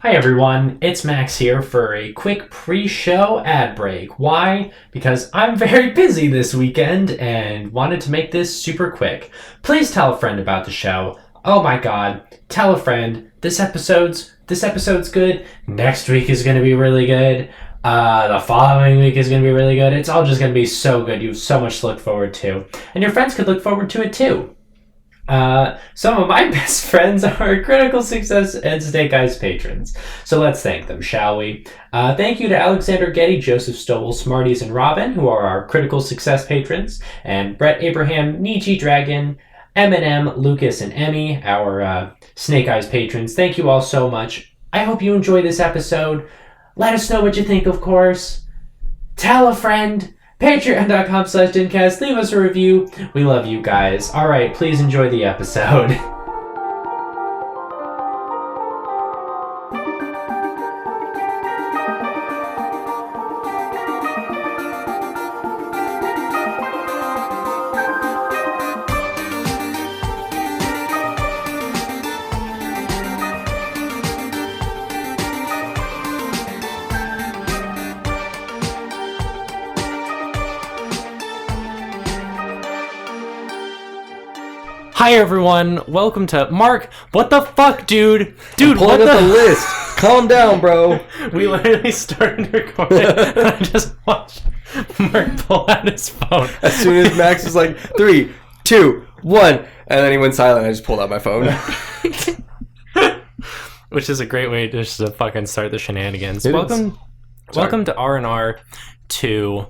Hi everyone, it's Max here for a quick pre-show ad break. Why? Because I'm very busy this weekend and wanted to make this super quick. Please tell a friend about the show. Oh my god, tell a friend. This episode's good. Next week is going to be really good. The following week is going to be really good. It's all just going to be so good. You have so much to look forward to. And your friends could look forward to it too. Some of my best friends are Critical Success and Snake Eyes patrons. So let's thank them, shall we? Thank you to Alexander Getty, Joseph Stowell, Smarties, and Robin, who are our Critical Success patrons, and Brett Abraham, Nietzsche Dragon, Eminem, Lucas, and Emmy, our Snake Eyes patrons. Thank you all so much. I hope you enjoy this episode. Let us know what you think, of course. Tell a friend. Patreon.com/Dincast. Leave us a review. We love you guys. Alright, please enjoy the episode. Hi everyone, welcome to Mark. What the fuck, dude? Dude, pulling up the list. Calm down, bro. We literally started recording, and I just watched Mark pull out his phone. As soon as Max was like 3, 2, 1, and then he went silent, I just pulled out my phone. Which is a great way to just fucking start the shenanigans. It Welcome to R&R 2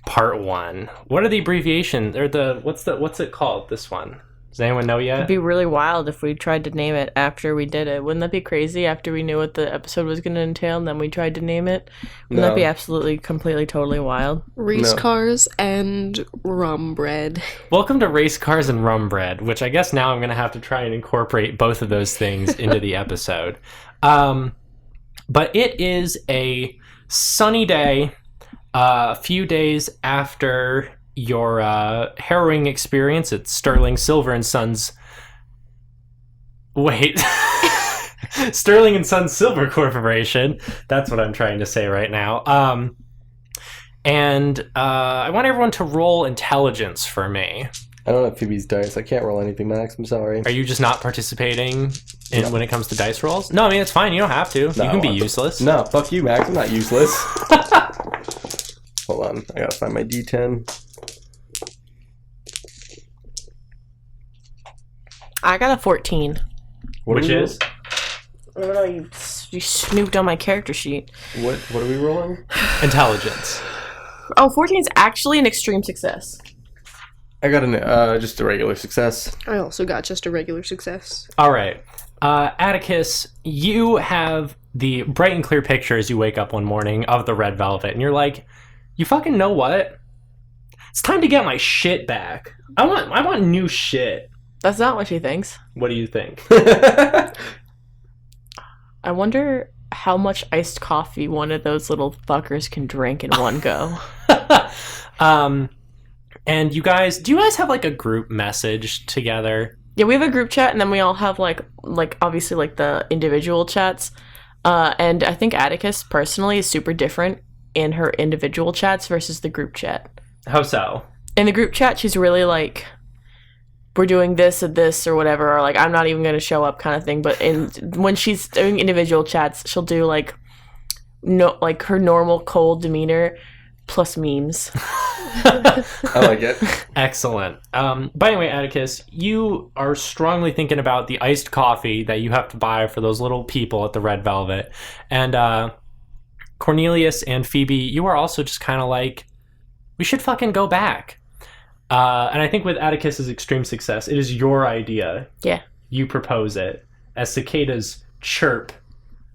Part 1. What are the abbreviations or what's it called? This one. Does anyone know yet? It'd be really wild if we tried to name it after we did it. Wouldn't that be crazy? After we knew what the episode was going to entail, and then we tried to name it? Wouldn't that be absolutely, completely, totally wild? Race cars and rum bread. Welcome to Race Cars and Rum Bread, which I guess now I'm going to have to try and incorporate both of those things into the episode. But it is a sunny day, a few days after your harrowing experience at Sterling Silver and Sons. Wait. Sterling and Sons Silver Corporation. That's what I'm trying to say right now. And I want everyone to roll intelligence for me. I don't have Phoebe's dice. I can't roll anything, Max. I'm sorry. Are you just not participating when it comes to dice rolls? No, I mean, it's fine. You don't have to. No, you can be useless. No, fuck you, Max. I'm not useless. Hold on. I gotta find my D10. I got a 14. Which is? I don't know, you snooped on my character sheet. What are we rolling? Intelligence. Oh, 14 is actually an extreme success. I got just a regular success. I also got just a regular success. All right. Atticus, you have the bright and clear picture as you wake up one morning of the Red Velvet, and you're like, you fucking know what? It's time to get my shit back. I want new shit. That's not what she thinks. What do you think? I wonder how much iced coffee one of those little fuckers can drink in one go. And do you guys have like a group message together? Yeah, we have a group chat, and then we all have like obviously like the individual chats. And I think Atticus personally is super different in her individual chats versus the group chat. How so? In the group chat, she's really like, we're doing this and this or whatever, or like, I'm not even going to show up kind of thing. But when she's doing individual chats, she'll do like her normal cold demeanor plus memes. I like it. Excellent. But anyway, Atticus, you are strongly thinking about the iced coffee that you have to buy for those little people at the Red Velvet. And Cornelius and Phoebe, you are also just kind of like, we should fucking go back. And I think with Atticus's extreme success, it is your idea. Yeah. You propose it. As cicadas chirp.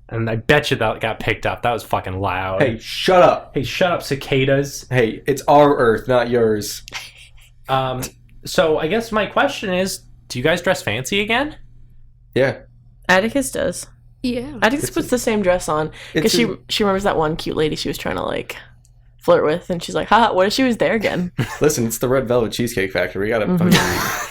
And I bet you that got picked up. That was fucking loud. Hey, shut up. Hey, shut up, cicadas. Hey, it's our Earth, not yours. So I guess my question is, do you guys dress fancy again? Yeah. Atticus does. Yeah. Atticus puts the same dress on because she remembers that one cute lady she was trying to like flirt with, and she's like, "Ha! What if she was there again?" Listen, it's the Red Velvet Cheesecake Factory. We gotta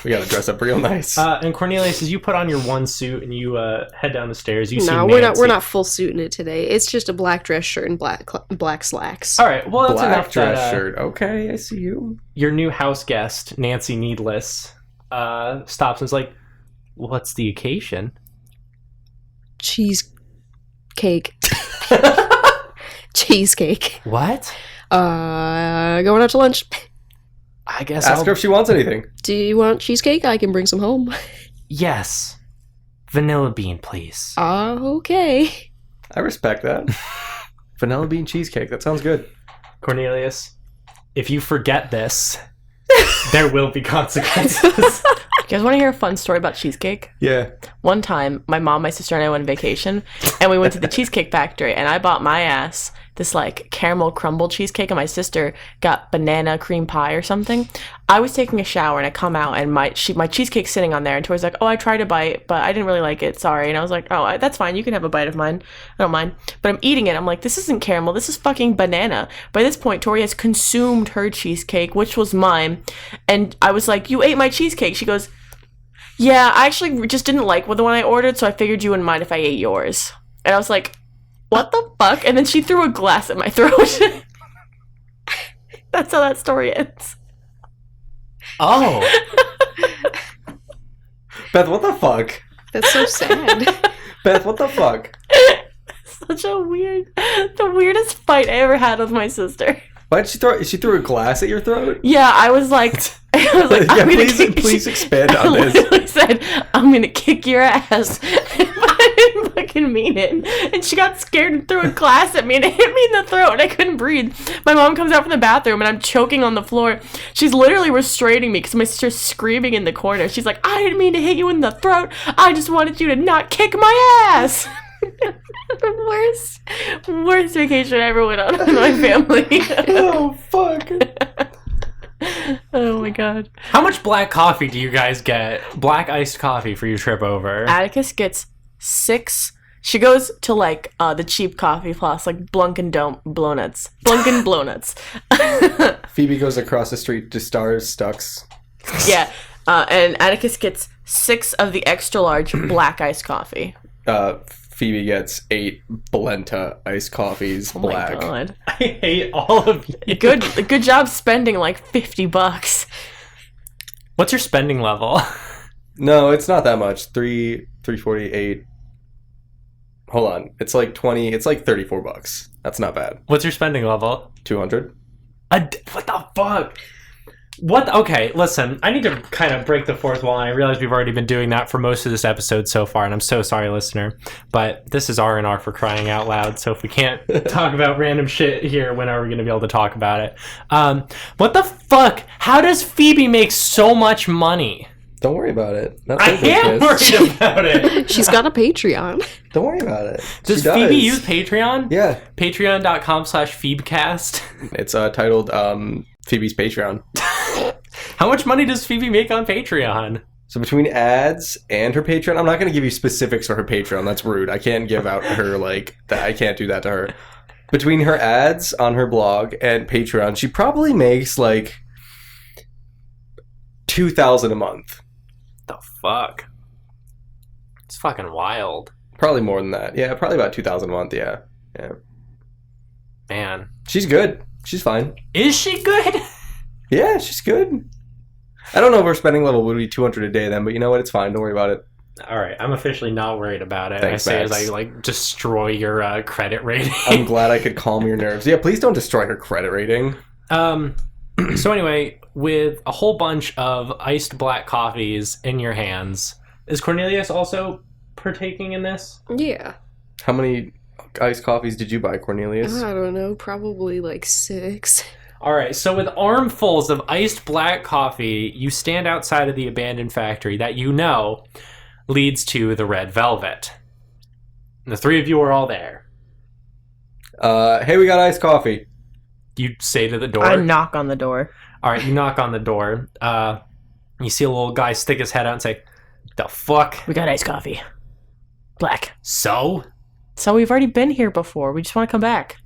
we gotta dress up real nice. And Cornelius, as you put on your one suit and you head down the stairs, you see No, Nancy. we're not full suiting it today. It's just a black dress shirt and black slacks. All right, well, that's Black enough. dress shirt. Okay, I see you. Your new house guest, Nancy Needless, stops and is like, "What's the occasion?" Cheesecake. Cheesecake. What? Going out to lunch. I guess Ask her if she wants anything. Do you want cheesecake? I can bring some home. Yes. Vanilla bean, please. Okay. I respect that. Vanilla bean cheesecake. That sounds good. Cornelius, if you forget this, there will be consequences. You guys want to hear a fun story about cheesecake? Yeah. One time, my mom, my sister, and I went on vacation, and we went to the Cheesecake Factory, and I bought my ass this, like, caramel crumble cheesecake, and my sister got banana cream pie or something. I was taking a shower, and I come out, and my cheesecake's sitting on there, and Tori's like, "Oh, I tried a bite, but I didn't really like it, sorry." And I was like, "Oh, that's fine, you can have a bite of mine. I don't mind." But I'm eating it, I'm like, this isn't caramel, this is fucking banana. By this point, Tori has consumed her cheesecake, which was mine, and I was like, "You ate my cheesecake." She goes, "Yeah, I actually just didn't like the one I ordered, so I figured you wouldn't mind if I ate yours." And I was like, "What the fuck?" And then she threw a glass at my throat. That's how that story ends. Oh. Beth, what the fuck? That's so sad. Beth, what the fuck? Such a the weirdest fight I ever had with my sister. Why did she threw a glass at your throat? Yeah, I was like, Yeah, I'm gonna please expand on I this. literally said, "I'm gonna kick your ass," but I didn't fucking mean it. And she got scared and threw a glass at me, and it hit me in the throat, and I couldn't breathe. My mom comes out from the bathroom, and I'm choking on the floor. She's literally restraining me because my sister's screaming in the corner. She's like, "I didn't mean to hit you in the throat. I just wanted you to not kick my ass." worst vacation I ever went on with my family. Oh, fuck. Oh my god. How much black coffee do you guys get? Black iced coffee for your trip over? Atticus gets 6. She goes to like the cheap coffee plus, like Blunkin' Blownuts. Blunkin' Blownuts. Phoebe goes across the street to Stars Stucks. Yeah. And Atticus gets 6 of the extra large black iced coffee. Phoebe gets 8 Blenta iced coffees, Oh black. my god. I hate all of you. Good job spending like $50. What's your spending level? No, it's not that much. 348. Hold on. It's like 20. It's like $34. That's not bad. What's your spending level? 200. What the fuck? What? Okay, listen. I need to kind of break the fourth wall, and I realize we've already been doing that for most of this episode so far, and I'm so sorry, listener. But this is R&R for crying out loud, so if we can't talk about random shit here, when are we going to be able to talk about it? What the fuck? How does Phoebe make so much money? Don't worry about it. That's I her am business. worried about it. She's got a Patreon. Don't worry about it. Does She does. Phoebe use Patreon? Yeah. Patreon.com/Phoebecast. It's titled Phoebe's Patreon. How much money does Phoebe make on Patreon? So between ads and her Patreon, I'm not going to give you specifics for her Patreon. That's rude. I can't give out her, like, that. I can't do that to her. Between her ads on her blog and Patreon, she probably makes, like, $2,000 a month. The fuck? It's fucking wild. Probably more than that. Yeah, probably about $2,000 a month, yeah. Yeah. Man. She's good. She's fine. Is she good? Yeah, she's good. I don't know if her spending level would be 200 a day then, but you know what? It's fine. Don't worry about it. All right, I'm officially not worried about it. Thanks, I say Max. as I like destroy your credit rating. I'm glad I could calm your nerves. Yeah, please don't destroy her credit rating. So anyway, with a whole bunch of iced black coffees in your hands, is Cornelius also partaking in this? Yeah. How many iced coffees did you buy, Cornelius? I don't know. Probably like 6. All right, so with armfuls of iced black coffee, you stand outside of the abandoned factory that you know leads to the Red Velvet. And the 3 of you are all there. Hey, we got iced coffee. You say to the door. I knock on the door. All right, you knock on the door. You see a little guy stick his head out and say, "The fuck?" We got iced coffee. Black. So? So we've already been here before. We just want to come back.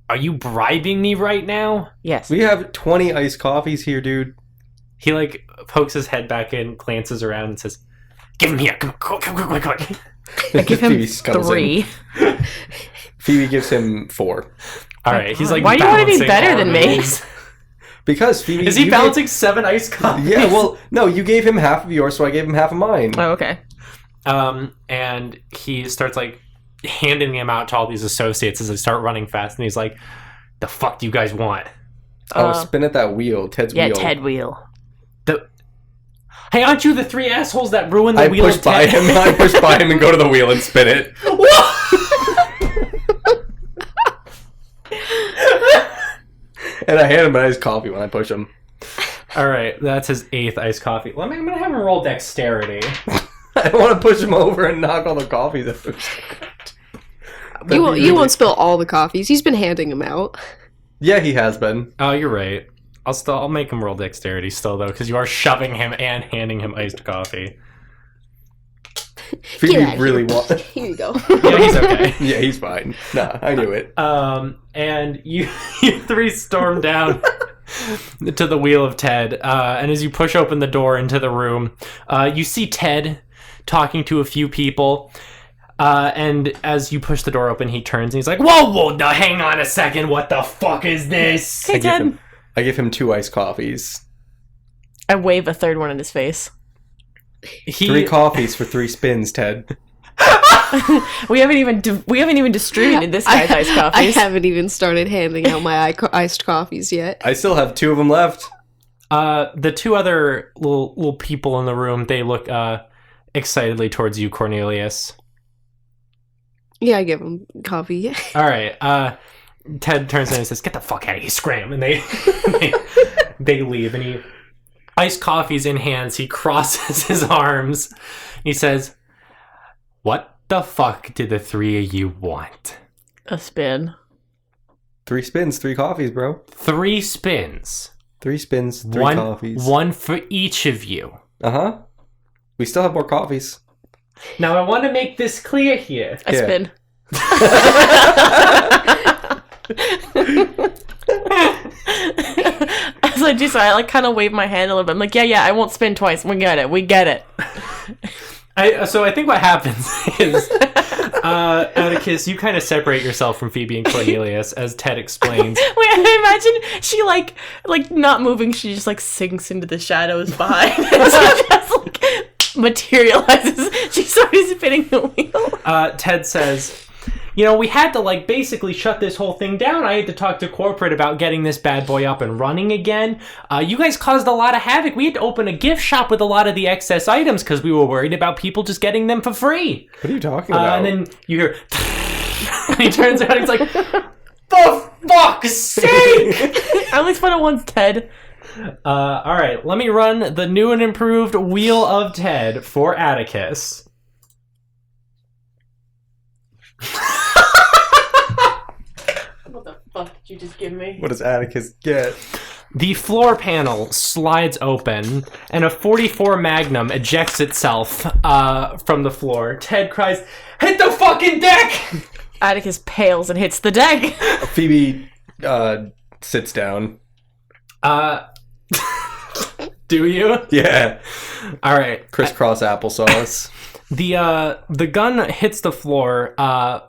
Are you bribing me right now? Yes. We have 20 iced coffees here, dude. He like pokes his head back in, glances around, and says, "Give him here! Come on, quick!" I give him Phoebe scuttles in. 3. Phoebe gives him 4. All right, he's like, why do you want to be balancing better all than of me? these. Because Phoebe... Is he you balancing 7 iced coffees? Yeah, well, no, you gave him half of yours, so I gave him half of mine. Oh, okay. And he starts like handing him out to all these associates as they start running fast, and he's like, "The fuck do you guys want?" Spin at that wheel, Ted's wheel. Yeah, Ted wheel. Hey, aren't you the 3 assholes that ruined the I wheel push of by Ted? him, I push by him and go to the wheel and spin it. And I hand him an iced coffee when I push him. All right, that's his 8th iced coffee. I'm gonna have him roll dexterity. I don't want to push him over and knock all the coffees out. You won't spill all the coffees. He's been handing them out. Yeah, he has been. Oh, you're right. I'll make him roll dexterity still though, because you are shoving him and handing him iced coffee. Phoebe Get out of really here. wants. Here you go. Yeah, he's okay. Yeah, he's fine. Nah, I knew it. And you 3 storm down to the wheel of Ted. And as you push open the door into the room, you see Ted talking to a few people. And as you push the door open, he turns and he's like, whoa, now hang on a second. What the fuck is this? Hey, Ted. I give him 2 iced coffees. I wave a 3rd one in his face. 3 coffees for 3 spins, Ted. We haven't even distributed this guy's iced I coffees. haven't even started handing out my iced coffees yet. I still have 2 of them left. The 2 other little people in the room, they look excitedly towards you, Cornelius. Yeah, I give him coffee. All right. Ted turns in and says, "Get the fuck out of here, scram!" And they they leave. And he, iced coffees in hands, he crosses his arms. He says, "What the fuck did the 3 of you want?" A spin. 3 spins, 3 coffees, bro. 3 spins. 3 spins, 3 coffees. 1 for each of you. Uh-huh. We still have more coffees. Now, I want to make this clear here. I spin. As I do so, I like kind of wave my hand a little bit. I'm like, yeah, I won't spin twice. We get it. So I think what happens is, Atticus, you kind of separate yourself from Phoebe and Cornelius, as Ted explains. Wait, I imagine she like not moving. She just like sinks into the shadows behind. And so just like materializes. She started spinning the wheel. Ted says, we had to like basically shut this whole thing down. I had to talk to corporate about getting this bad boy up and running again. You guys caused a lot of havoc. We had to open a gift shop with a lot of the excess items because we were worried about people just getting them for free. What are you talking about? And then you hear, and he turns around and he's like, "For fuck's sake!" I only spun it once, Ted. All right, let me run the new and improved Wheel of Ted for Atticus. What the fuck did you just give me? What does Atticus get? The floor panel slides open, and a 44 Magnum ejects itself from the floor. Ted cries, "Hit the fucking deck!" Atticus pales and hits the deck. Phoebe sits down. Do you? Yeah. All right. Crisscross applesauce. The gun hits the floor,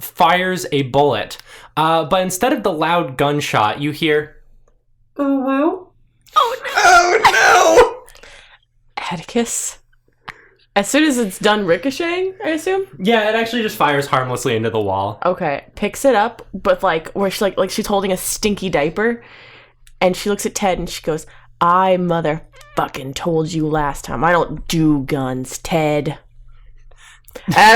fires a bullet, but instead of the loud gunshot, you hear, "Ooh woo." Oh no! Atticus. As soon as it's done ricocheting, I assume. Yeah, it actually just fires harmlessly into the wall. Okay, picks it up, but like where she like she's holding a stinky diaper, and she looks at Ted and she goes, "I motherfucking told you last time. I don't do guns, Ted. I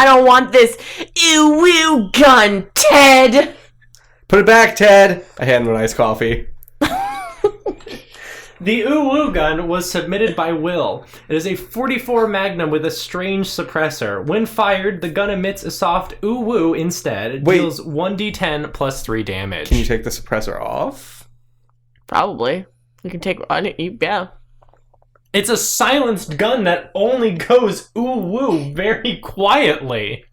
don't want this ew woo gun, Ted." Put it back, Ted. I hand him an iced coffee. The ooh woo gun was submitted by Will. It is a 44 Magnum with a strange suppressor. When fired, the gun emits a soft ooh woo instead. It deals 1d10 plus 3 damage. Can you take the suppressor off? Probably. You can take. Yeah. It's a silenced gun that only goes ooh woo very quietly.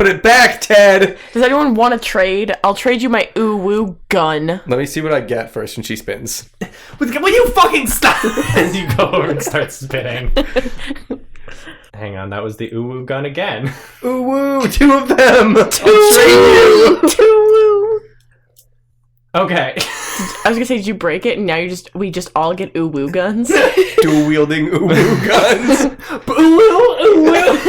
Put it back, Ted! Does anyone want to trade? I'll trade you my ooh woo gun. Let me see what I get first when she spins. Will you fucking stop? As you go over and start spinning. Hang on, that was the ooh-woo gun again. Ooh woo, 2 of them! Two. Okay. I was gonna say, did you break it? And now we just all get ooh woo guns. Dual wielding ooh woo guns. Ooh-woo.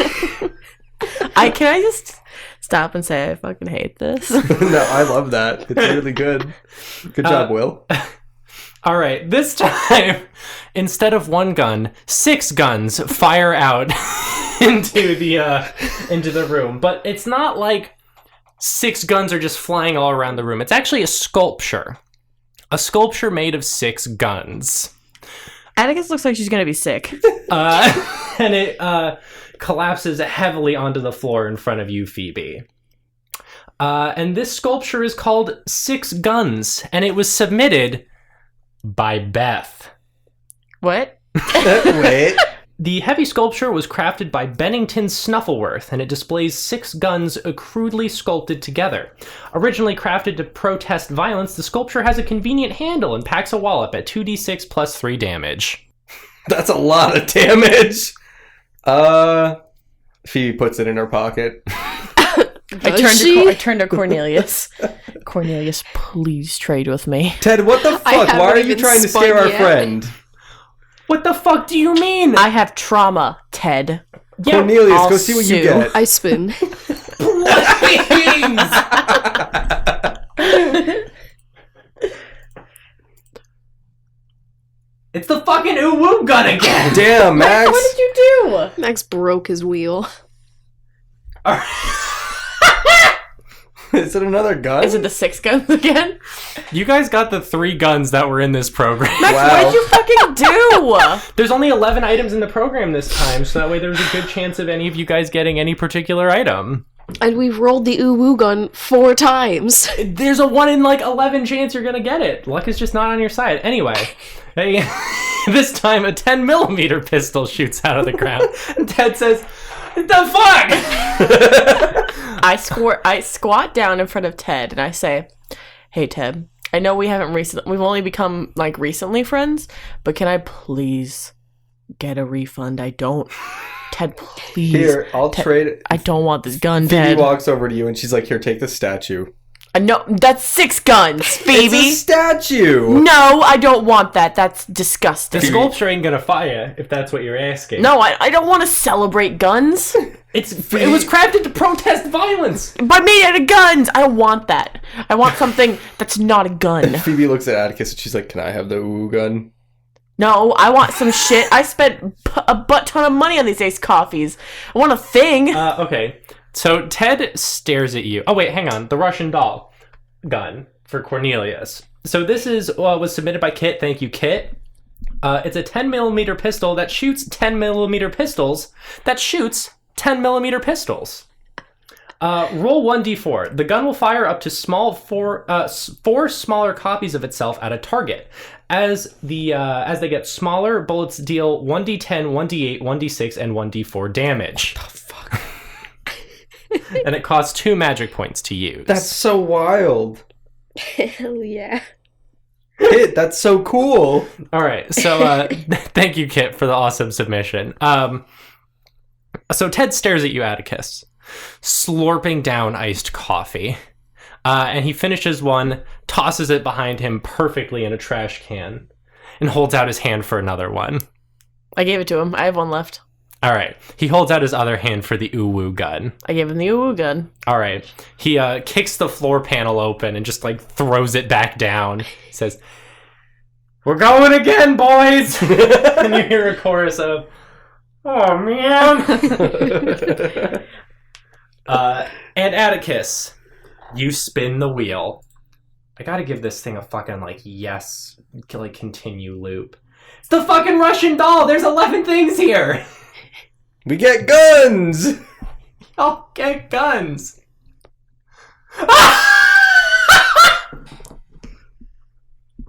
Can I just stop and say I fucking hate this? No, I love that. It's really good. Good job, Will. All right, this time, instead of 1 gun, 6 guns fire out into the room. But it's not like 6 guns are just flying all around the room. It's actually a sculpture made of 6 guns. Atticus looks like she's gonna be sick. And it collapses heavily onto the floor in front of you, Phoebe. And this sculpture is called 6 Guns, and it was submitted by Beth. What? Wait. The heavy sculpture was crafted by Bennington Snuffleworth, and it displays 6 guns crudely sculpted together. Originally crafted to protest violence, the sculpture has a convenient handle and packs a wallop at 2d6 plus 3 damage. That's a lot of damage. Phoebe puts it in her pocket. I turned to Cornelius. Cornelius, please trade with me. Ted, what the fuck? Why are you trying to scare our friend? What the fuck do you mean? I have trauma, Ted. Yeah, Cornelius, I'll go see what you sue. get. I spin. It's the fucking ooh-woo gun again! Damn, Max. What did you do? Max broke his wheel. Is it another gun? Is it the 6 guns again? You guys got the 3 guns that were in this program. Max, Wow. what did you fucking do? There's only 11 items in the program this time, so that way there's a good chance of any of you guys getting any particular item. And we've rolled the ooh woo gun 4 times. There's a 1 in 11 chance you're gonna get it. Luck is just not on your side. Anyway, hey, this time a 10mm pistol shoots out of the ground. And Ted says, "What the fuck?" I squat down in front of Ted and I say, "Hey Ted, I know we've only become recently friends, but can I please get a refund? Ted, please. Here, I'll trade it. I don't want this gun, Phoebe Ted. walks over to you and she's like, here, take this statue. No, that's 6 guns, Phoebe. It's a statue! No, I don't want that. That's disgusting. The sculpture ain't gonna fire if that's what you're asking. No, I don't want to celebrate guns. It was crafted to protest violence. But made out of guns. I don't want that. I want something that's not a gun. Phoebe looks at Atticus and she's like, can I have the ooh gun? No, I want some shit. I spent a butt ton of money on these Ace coffees. I want a thing. Okay. So Ted stares at you. Oh wait, hang on. The Russian doll gun for Cornelius. So this was submitted by Kit. Thank you, Kit. It's a 10mm pistol that shoots 10mm pistols. That shoots 10mm pistols. Roll 1d4. The gun will fire up to four smaller copies of itself at a target. As they get smaller, bullets deal 1d10, 1d8, 1d6, and 1d4 damage. What the fuck? And it costs 2 magic points to use. That's so wild. Hell yeah. Kit, that's so cool. All right. So thank you, Kit, for the awesome submission. So Ted stares at you, Atticus, slurping down iced coffee. And he finishes one, tosses it behind him perfectly in a trash can, and holds out his hand for another one. I gave it to him. I have one left. All right. He holds out his other hand for the ooh-woo gun. I gave him the ooh gun. All right. He kicks the floor panel open and just throws it back down. He says, "We're going again, boys!" And you hear a chorus of, "Oh, man." And Atticus, you spin the wheel. I gotta give this thing a fucking, yes, continue loop. It's the fucking Russian doll! There's 11 things here! We get guns! Y'all get guns!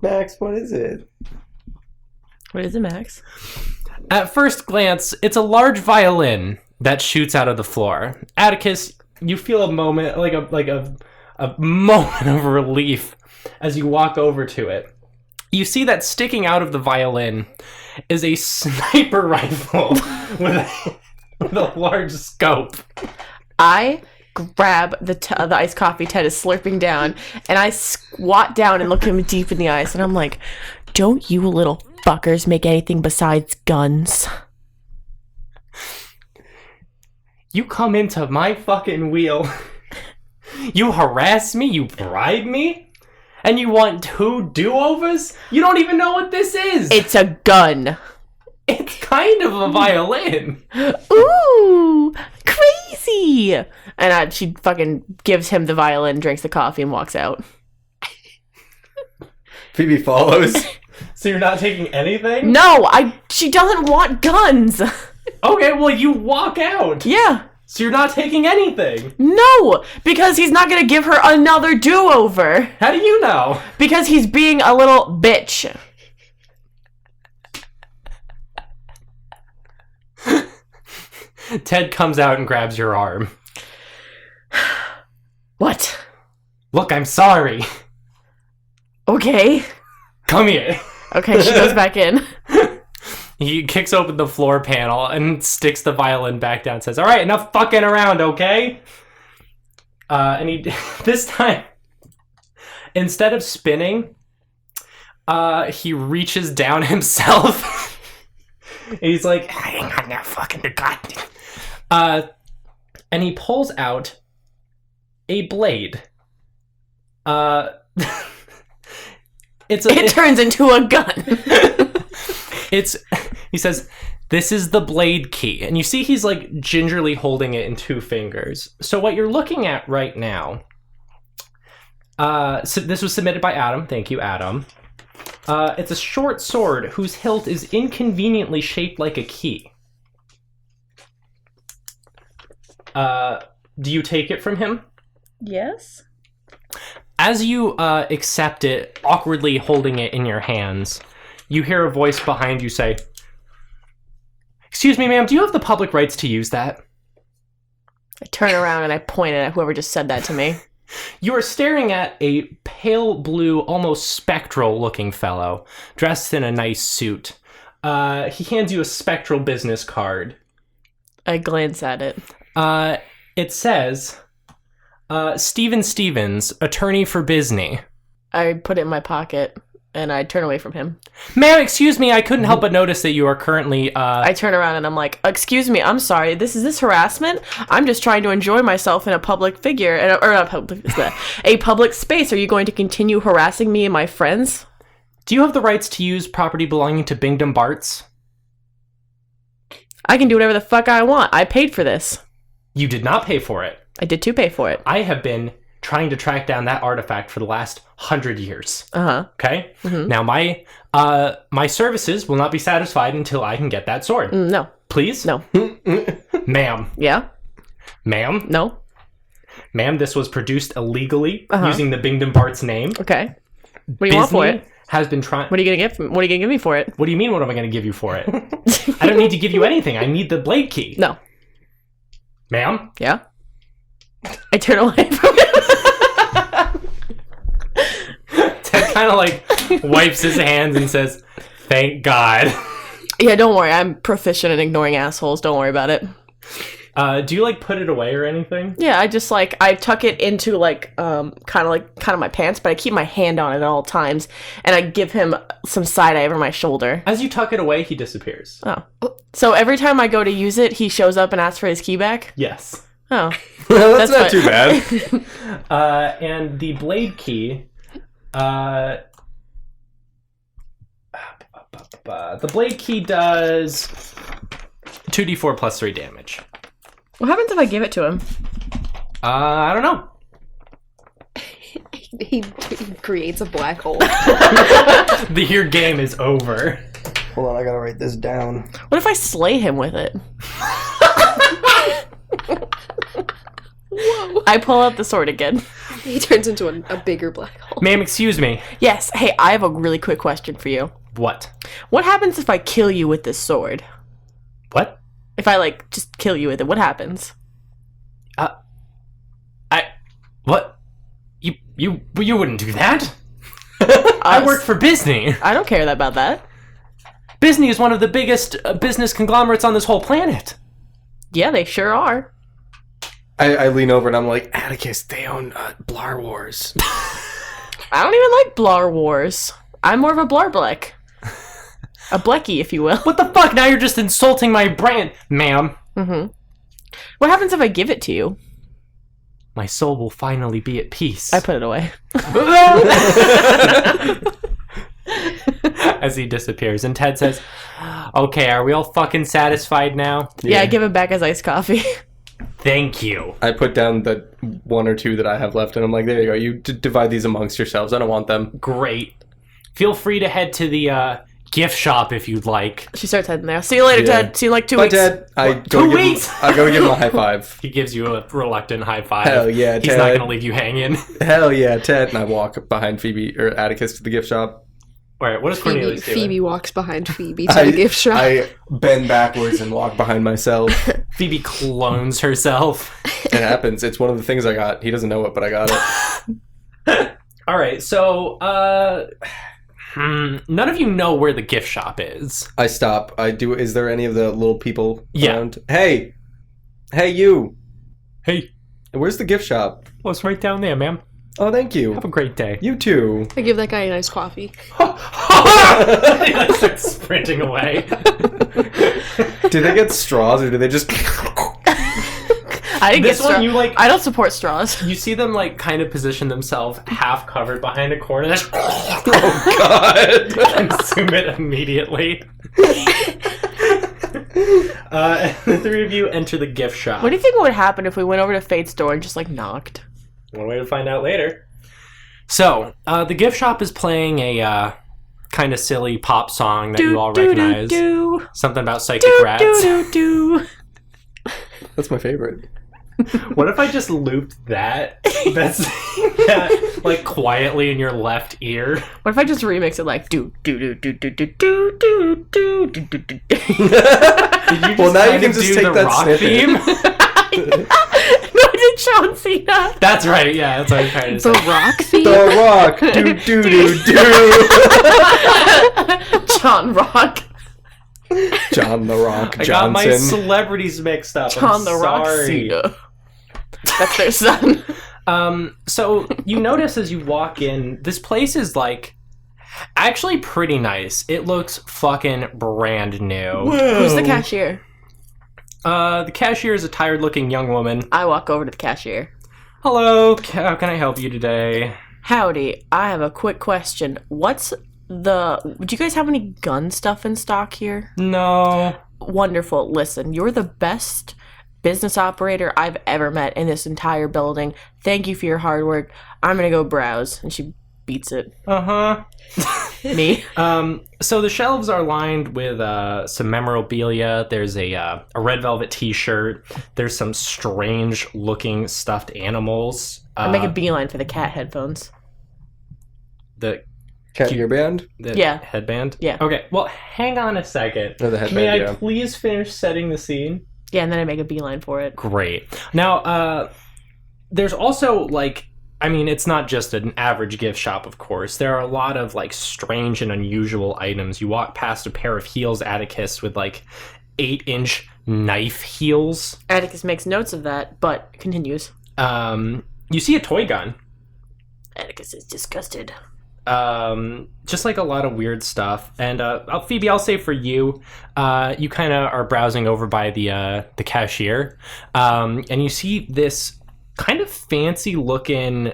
Max, what is it? What is it, Max? At first glance, it's a large violin that shoots out of the floor. Atticus, you feel a moment, like a moment of relief as you walk over to it. You see that sticking out of the violin is a sniper rifle with a large scope. I grab the iced coffee Ted is slurping down, and I squat down and look him deep in the eyes, and I'm like, don't you little fuckers make anything besides guns. You come into my fucking wheel, you harass me, you bribe me, and you want 2 do-overs? You don't even know what this is! It's a gun. It's kind of a violin. Ooh, crazy. And she fucking gives him the violin, drinks the coffee, and walks out. Phoebe follows. So you're not taking anything? No, she doesn't want guns. Okay, well, you walk out. Yeah. So you're not taking anything. No, because he's not gonna give her another do-over. How do you know? Because he's being a little bitch. Ted comes out and grabs your arm. What? Look, I'm sorry. Okay. Come here. Okay, she goes back in. He kicks open the floor panel and sticks the violin back down and says, all right, enough fucking around, okay? And he, this time, instead of spinning, he reaches down himself. And he's like, hang on now, fucking god. And he pulls out a blade. It turns into a gun. He says, this is the blade key. And you see he's like gingerly holding it in 2 fingers. So what you're looking at right now, so this was submitted by Adam. Thank you, Adam. It's a short sword whose hilt is inconveniently shaped like a key. Do you take it from him? Yes. As you accept it, awkwardly holding it in your hands, you hear a voice behind you say, excuse me, ma'am, do you have the public rights to use that? I turn around and I point at whoever just said that to me. You are staring at a pale blue, almost spectral-looking fellow, dressed in a nice suit. He hands you a spectral business card. I glance at it. It says, Steven Stevens, attorney for Bisney. I put it in my pocket, and I turn away from him. Ma'am, excuse me, I couldn't help but notice that you are currently, I turn around and I'm like, excuse me, I'm sorry, is this harassment? I'm just trying to enjoy myself in a public figure, or a public space. Are you going to continue harassing me and my friends? Do you have the rights to use property belonging to Bingdom Barts? I can do whatever the fuck I want. I paid for this. You did not pay for it. I did too pay for it. I have been trying to track down that artifact for the last 100 years. Uh-huh. Okay? Mm-hmm. Now, my services will not be satisfied until I can get that sword. No. Please? No. Ma'am. Yeah? Ma'am? No. Ma'am, this was produced illegally Uh-huh. using the Bingdom Barts name. Okay. What do you want for it? Has been trying. What are you gonna give me for it? What do you mean? What am I going to give you for it? I don't need to give you anything. I need the blade key. No. Ma'am? Yeah? I turn away from him. Ted kind of like wipes his hands and says, thank God. Yeah, don't worry. I'm proficient in ignoring assholes. Don't worry about it. Do you like put it away or anything? Yeah, I just like, I tuck it into like, kind of my pants, but I keep my hand on it at all times, and I give him some side eye over my shoulder. As you tuck it away, he disappears. Oh. So every time I go to use it, he shows up and asks for his key back? Yes. Oh. That's not fine. too bad. And the blade key, the blade key does 2d4 plus 3 damage. What happens if I give it to him? I don't know. He creates a black hole. Your game is over. Hold on, I gotta write this down. What if I slay him with it? Whoa. I pull out the sword again. He turns into a bigger black hole. Ma'am, excuse me. Yes. Hey, I have a really quick question for you. What? What happens if I kill you with this sword? What? If I, like, just kill you with it, what happens? You wouldn't do that. I work for Disney. I don't care about that. Disney is one of the biggest business conglomerates on this whole planet. Yeah, they sure are. I lean over and I'm like, Atticus, they own Blar Wars. I don't even like Blar Wars. I'm more of a Blarbleck. A Blecky, if you will. What the fuck? Now you're just insulting my brand, ma'am. Mm-hmm. What happens if I give it to you? My soul will finally be at peace. I put it away. As he disappears. And Ted says, okay, are we all fucking satisfied now? Yeah, I give it back as iced coffee. Thank you. I put down the 1 or 2 that I have left, and I'm like, there you go. You divide these amongst yourselves. I don't want them. Great. Feel free to head to the gift shop if you'd like. She starts heading there. See you later, Yeah. Ted. See you in like 2 Bye, weeks. Ted. I go 2 give him- weeks? I go give him a high five. He gives you a reluctant high five. Hell yeah, He's Ted. not going to leave you hanging. Hell yeah, Ted. And I walk behind Phoebe or Atticus to the gift shop. All right, what does Cornelius do? Phoebe walks behind Phoebe to the gift shop. I bend backwards and walk behind myself. Phoebe clones herself. It happens. It's one of the things I got. He doesn't know it, but I got it. All right, so none of you know where the gift shop is. I stop. I do. Is there any of the little people Yeah. around? Hey, you. Hey, Where's the gift shop? well, it's right down there, ma'am. Oh, thank you. Have a great day. You too. I give that guy a nice coffee. I start sprinting away. Did they get straws or did they just? I didn't This get one, straw. you like. I don't support straws. You see them like kind of position themselves half covered behind a corner. That's Oh God! consume it immediately. And the 3 of you enter the gift shop. What do you think would happen if we went over to Fate's door and just like knocked? One way to find out later. So, the gift shop is playing a kind of silly pop song that you all recognize. Do, Something about psychic rats. do. That's my favorite. What if I just looped that? That's that, like quietly in your left ear. What if I just remix it like do do do do do do do do do do do do? Did you Well, now you kind can of just do take the that rock snippet. theme? No, I did John Cena. That's right. Yeah, that's what I was trying to The say. rock theme? The Rock. Do do do do. John Rock. John the Rock I got my Johnson. celebrities mixed up. John I'm the Rock sorry. Cena. That's their son. So you notice as you walk in, this place is like actually pretty nice. It looks fucking brand new. Who's the cashier? The cashier is a tired-looking young woman. I walk over to the cashier. Hello, how can I help you today? Howdy, I have a quick question. Do you guys have any gun stuff in stock here? No. Wonderful. Listen, you're the best business operator I've ever met in this entire building. Thank you for your hard work. I'm gonna go browse. And she beats it. Uh-huh. Me. So the shelves are lined with some memorabilia. There's a Red Velvet T-shirt. There's some strange-looking stuffed animals. I make a beeline for the cat headphones. The Cat earband? Yeah. headband? Yeah. Okay, well, hang on a second. Or the headband, May I yeah. please finish setting the scene? Yeah, and then I make a beeline for it. Great. Now, there's also, like, I mean, it's not just an average gift shop, of course. There are a lot of, like, strange and unusual items. You walk past a pair of heels, Atticus, with, like, 8-inch knife heels. Atticus makes notes of that, but continues. You see a toy gun. Atticus is disgusted. Just like a lot of weird stuff. And Phoebe, I'll say for you, you kind of are browsing over by the cashier, and you see this kind of fancy looking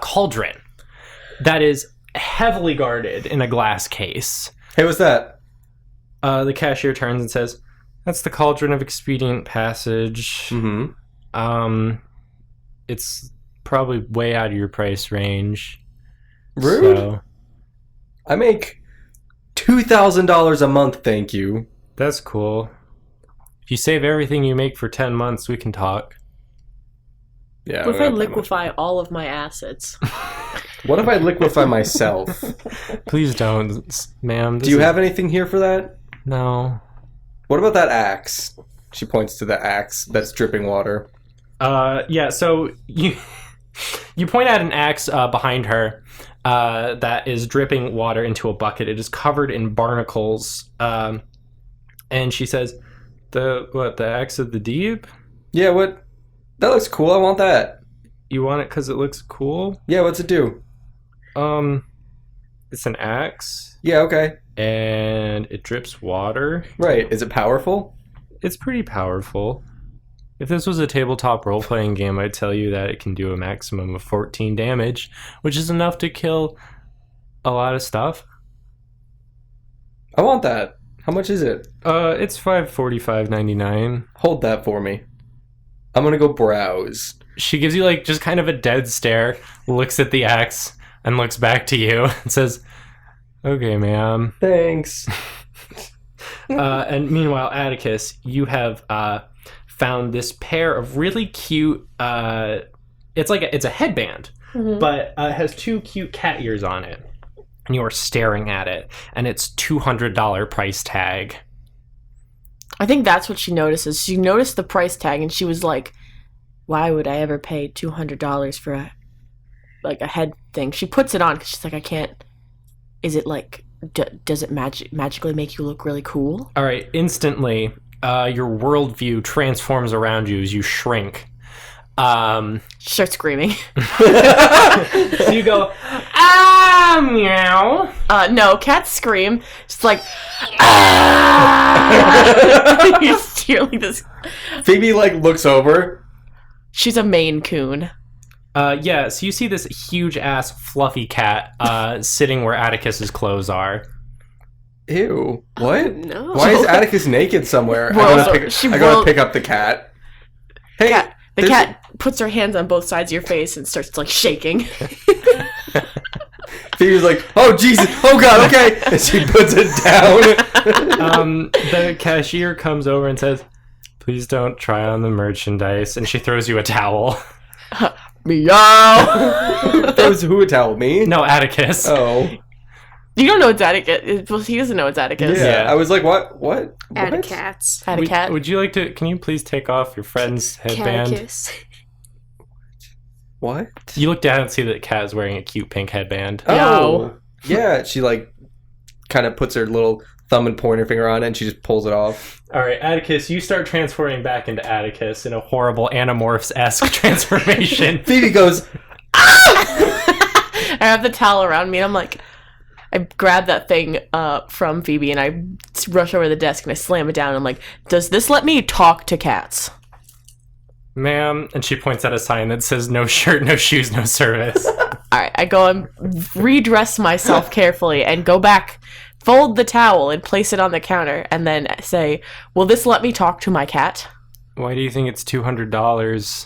cauldron that is heavily guarded in a glass case. Hey, what's that? The cashier turns and says, "That's the cauldron of expedient passage. Mm-hmm. It's probably way out of your price range." Rude. So, I make $2,000 a month, thank you. that's cool. If you save everything you make for 10 months, we can talk. Yeah. What if I don't have that liquefy all of my assets? much. What if I liquefy myself? Please don't, ma'am. Do you have anything here for that? No. What about that axe? She points to the axe that's dripping water. Yeah, so you point at an axe behind her that is dripping water into a bucket. It is covered in barnacles. And she says, the axe of the deep? Yeah, what? That looks cool. I want that. You want it because it looks cool? Yeah, what's it do? It's an axe. Yeah, okay. And it drips water. Right. Is it powerful? It's pretty powerful. If this was a tabletop role-playing game, I'd tell you that it can do a maximum of 14 damage, which is enough to kill a lot of stuff. I want that. How much is it? It's $545.99. Hold that for me. I'm gonna go browse. She gives you like just kind of a dead stare, looks at the axe, and looks back to you and says, "Okay, ma'am." Thanks. And meanwhile, Atticus, you have found this pair of really cute. It's a headband, but it has two cute cat ears on it. And you are staring at it, and it's $200 price tag. I think that's what she notices. She noticed the price tag, and she was like, "Why would I ever pay $200 for a head thing?" She puts it on because she's like, "I can't." Is it like? Does it magically make you look really cool? All right, instantly, your worldview transforms around you as you shrink. She starts screaming. So you go, meow. No, cats scream. It's like, ah! You're like this. Phoebe looks over. She's a Maine Coon. Yeah, so you see this huge ass fluffy cat sitting where Atticus's clothes are. Ew. What? No. Why is Atticus naked somewhere? I gotta pick up the cat. Hey, the cat puts her hands on both sides of your face and starts shaking. Phoebe's like, "Oh Jesus! Oh God! Okay," and she puts it down. The cashier comes over and says, "Please don't try on the merchandise," and she throws you a towel. Meow. Throws who a towel? Me? No, Atticus. Oh. You don't know it's Atticus. Well, he doesn't know it's Atticus. Yeah. I was like, what? Atticats. Atticat. Would you like to? Can you please take off your friend's headband? Catechus. What? You look down and see that Cat is wearing a cute pink headband. Oh. Yeah, she kind of puts her little thumb and pointer finger on it and she just pulls it off. All right, Atticus, you start transforming back into Atticus in a horrible Animorphs-esque transformation. Phoebe goes, I have the towel around me and I'm like, I grab that thing from Phoebe and I rush over to the desk and I slam it down and I'm like, "Does this let me talk to cats?" "Ma'am," and she points at a sign that says "No shirt, no shoes, no service." Alright, I go and redress myself carefully and go back, fold the towel and place it on the counter and then say, "Will this let me talk to my cat?" Why do you think it's $200?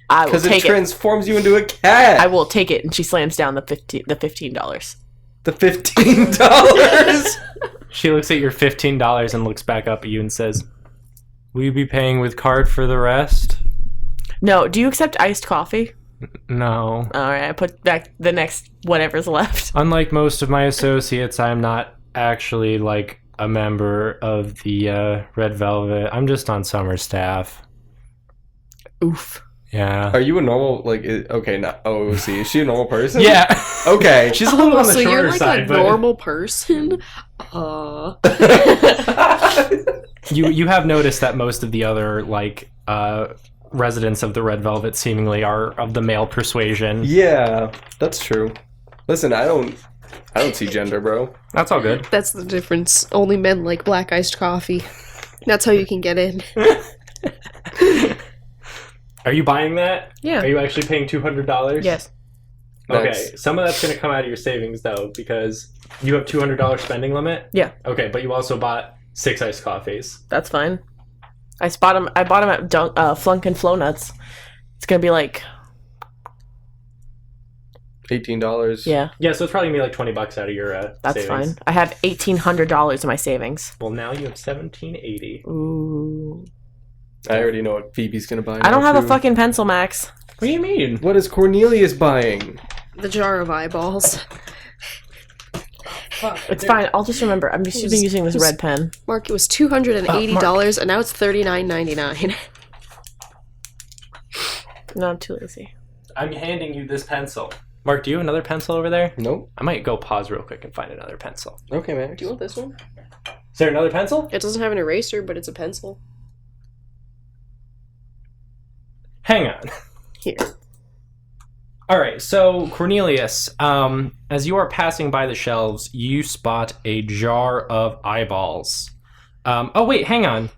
I will because it take it. transforms you into a cat. I will take it, and she slams down the $15. The $15. She looks at your $15 and looks back up at you and says, "Will you be paying with card for the rest?" No, do you accept iced coffee? No. Alright, I put back the next whatever's left. Unlike most of my associates, I'm not actually a member of the Red Velvet. I'm just on summer staff. Oof. Yeah. Are you a normal, okay, not OOC. Is she a normal person? Yeah. Okay. She's a little on the So shorter you're side, a but normal person? you have noticed that most of the other residents of the Red Velvet seemingly are of the male persuasion. Yeah, that's true. Listen, I don't see gender, bro. That's all good. That's the difference. Only men like black iced coffee. That's how you can get in. Are you buying that? Yeah. Are you actually paying $200? Yes. Okay, Nice. some of that's going to come out of your savings, though, because you have $200 spending limit? Yeah. Okay, but you also bought 6 iced coffees. That's fine. I bought them at Flunk and Flow Nuts. It's gonna be $18. yeah, Yeah, so it's probably going to be $20 out of your that's savings. fine. I have $1,800 in my savings. Well, now you have $1,780. Ooh. I already know what Phoebe's gonna buy. I don't now, have a too. fucking pencil, Max. What do you mean? What is Cornelius buying? The jar of eyeballs. It's fine. I'll just remember. I'm just been using this red pen. Mark, it was $280 and now it's $39.99. No, I'm too lazy. I'm handing you this pencil. Mark, do you have another pencil over there? Nope. I might go pause real quick and find another pencil. Okay, Max. Do you want this one? Is there another pencil? It doesn't have an eraser, but it's a pencil. Hang on. Here. All right, so Cornelius, as you are passing by the shelves, you spot a jar of eyeballs. Oh wait, hang on.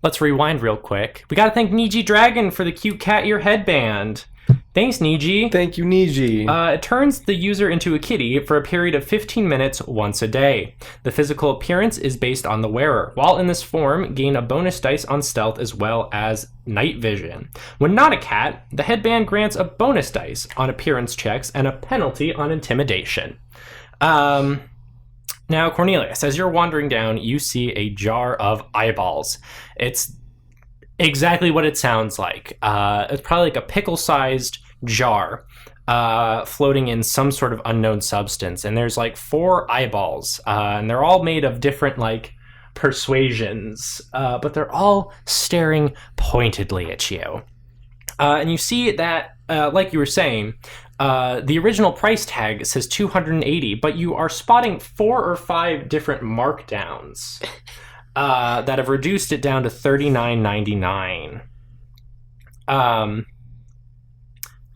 Let's rewind real quick. We gotta thank Niji Dragon for the cute cat ear headband. Thanks, Niji. Thank you, Niji. It turns the user into a kitty for a period of 15 minutes once a day. The physical appearance is based on the wearer. While in this form, gain a bonus dice on stealth as well as night vision. When not a cat, the headband grants a bonus dice on appearance checks and a penalty on intimidation. Now, Cornelius, as you're wandering down, you see a jar of eyeballs. It's exactly what it sounds like. It's probably like a pickle-sized jar floating in some sort of unknown substance. And there's like 4 eyeballs, and they're all made of different like persuasions, but they're all staring pointedly at you. And you see that, like you were saying, the original price tag says $280, but you are spotting 4 or 5 different markdowns that have reduced it down to $39.99.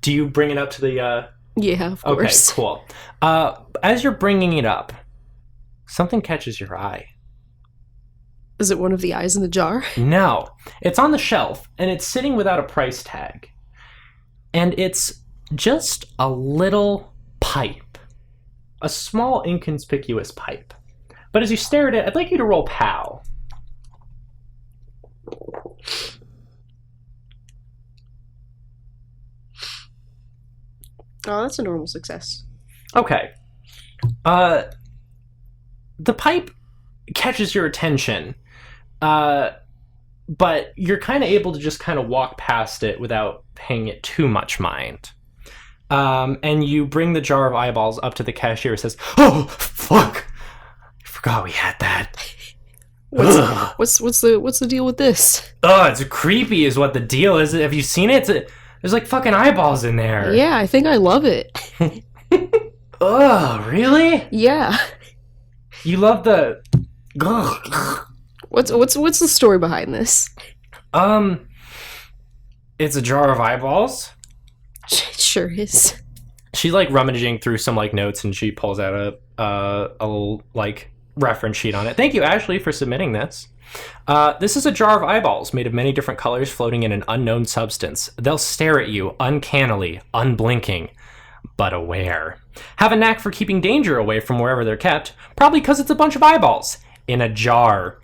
Do you bring it up to the... Yeah, of course. Okay, cool. As you're bringing it up, something catches your eye. Is it one of the eyes in the jar? No. It's on the shelf, and it's sitting without a price tag. And it's just a little pipe. A small, inconspicuous pipe. But as you stare at it, I'd like you to roll POW. Oh, that's a normal success. Okay. The pipe catches your attention, but you're kind of able to just kind of walk past it without paying it too much mind. And you bring the jar of eyeballs up to the cashier and says, "Oh, fuck! I forgot we had that." What's the deal with this? Oh, it's creepy is what the deal is. Have you seen it? There's like fucking eyeballs in there. Yeah, I think I love it. Oh, really? Yeah. You love the... What's the story behind this? It's a jar of eyeballs. It sure is. She's like rummaging through some like notes, and she pulls out a little like reference sheet on it. Thank you, Ashley, for submitting this. This is a jar of eyeballs made of many different colors floating in an unknown substance. They'll stare at you uncannily, unblinking, but aware. Have a knack for keeping danger away from wherever they're kept, probably because it's a bunch of eyeballs in a jar.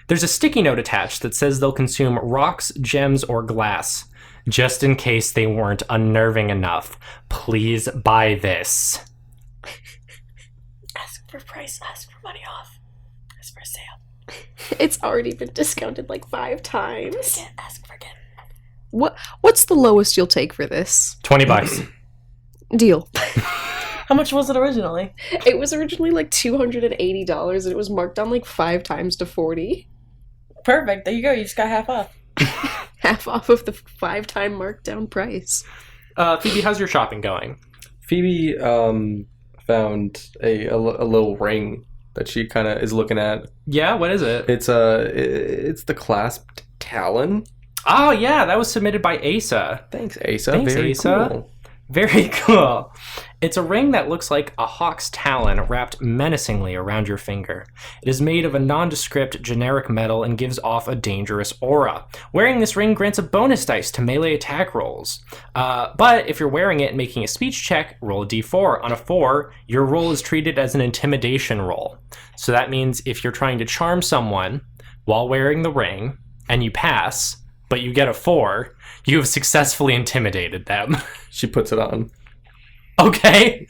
There's a sticky note attached that says they'll consume rocks, gems, or glass. Just in case they weren't unnerving enough, please buy this. Ask for price, ask for money off. Ask for a sale. It's already been discounted like 5 times. Can't ask for again. What's the lowest you'll take for this? $20. Deal. How much was it originally? It was originally like $280 and it was marked down like 5 times to $40. Perfect. There you go. You just got half off. Half off of the 5-time markdown price. Phoebe, how's your shopping going? Phoebe found a little ring that she kind of is looking at. Yeah, what is it? It's the clasped talon. Oh, yeah, that was submitted by Asa. Thanks, Asa. Thanks, Very Asa. cool. Very cool. It's a ring that looks like a hawk's talon wrapped menacingly around your finger. It is made of a nondescript generic metal and gives off a dangerous aura. Wearing this ring grants a bonus dice to melee attack rolls. But if you're wearing it and making a speech check, roll a d4. On a 4, your roll is treated as an intimidation roll. So that means if you're trying to charm someone while wearing the ring and you pass, but you get a 4, you have successfully intimidated them. She puts it on. Okay.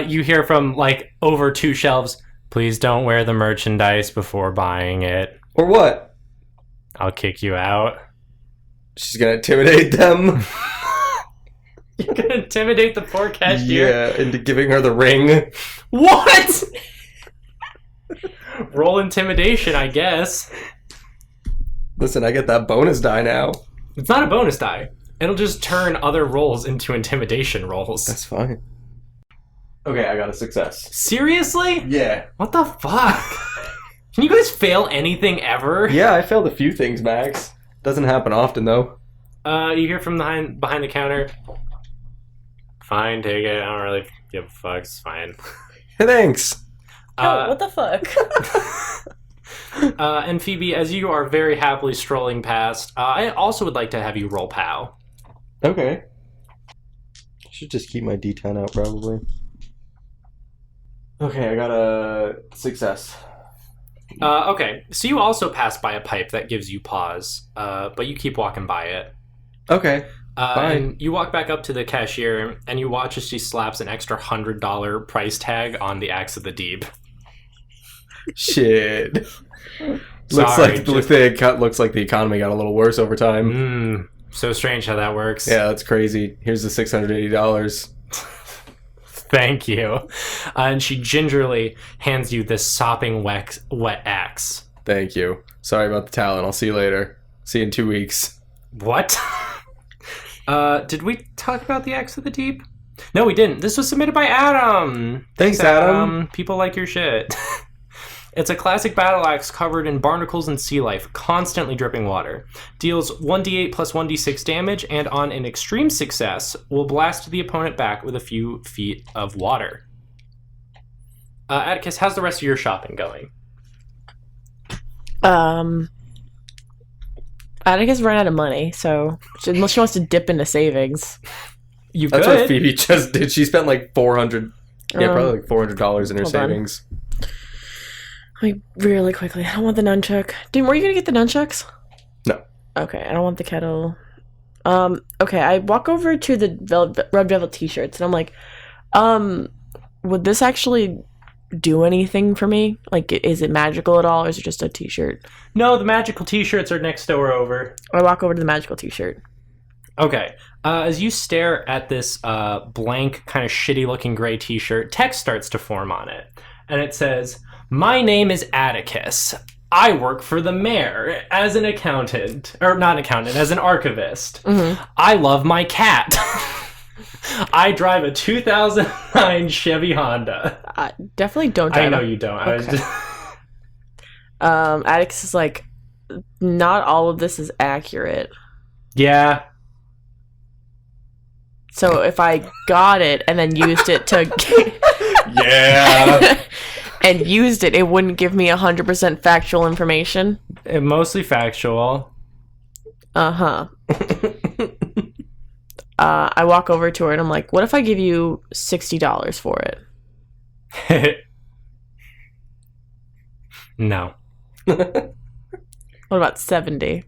You hear from like over 2 shelves, "Please don't wear the merchandise before buying it. Or what? I'll kick you out." She's gonna intimidate them. You're gonna intimidate the poor cashier? Yeah, into giving her the ring. What? Roll intimidation, I guess. Listen, I get that bonus die now. It's not a bonus die. It'll just turn other rolls into intimidation rolls. That's fine. Okay, I got a success. Seriously? Yeah. What the fuck? Can you guys fail anything ever? Yeah, I failed a few things, Max. Doesn't happen often, though. You hear from behind the counter. Fine, take it. I don't really give a fuck. It's fine. Hey, thanks. What the fuck? And Phoebe, as you are very happily strolling past, I also would like to have you roll POW. Okay. I should just keep my D10 out, probably. Okay, I got a success. Okay, so you also pass by a pipe that gives you pause, but you keep walking by it. Okay. Fine. And you walk back up to the cashier, and you watch as she slaps an extra $100 price tag on the Axe of the Deep. Shit. Sorry, looks like the economy got a little worse over time. So strange how that works. Yeah, that's crazy. Here's the $680. Thank you. And she gingerly hands you this sopping wet axe. Thank you. Sorry about the talent. I'll see you later. See you in 2 weeks. What? Did we talk about the Axe of the Deep? No, we didn't. This was submitted by Adam. Thanks, Adam. People like your shit. It's a classic battle axe covered in barnacles and sea life, constantly dripping water. Deals 1d8 plus 1d6 damage, and on an extreme success, will blast the opponent back with a few feet of water. Atticus, how's the rest of your shopping going? Atticus ran out of money, so unless she wants to dip into savings. You That's could. what Phoebe just did. She spent like $400. Yeah, probably like $400 in her savings. Like, really quickly, I don't want the nunchuck. Dude, were you gonna get the nunchucks? No. Okay, I don't want the kettle. Okay, I walk over to the Red Velvet t-shirts, and I'm like, would this actually do anything for me? Like, is it magical at all, or is it just a t-shirt? No, the magical t-shirts are next door over. I walk over to the magical t-shirt. Okay. As you stare at this blank, kind of shitty-looking gray t-shirt, text starts to form on it. And it says, "My name is Atticus. I work for the mayor as an accountant. Or not an accountant, as an archivist. Mm-hmm. I love my cat. I drive a 2009 Chevy Honda." Definitely don't drive I know you don't. Okay. I was just... Atticus is like, not all of this is accurate. Yeah. So if I got it and then used it to... Yeah. and used it, it wouldn't give me 100% factual information. Mostly factual. Uh-huh. I walk over to her and I'm like, what if I give you $60 for it? No. What about 70?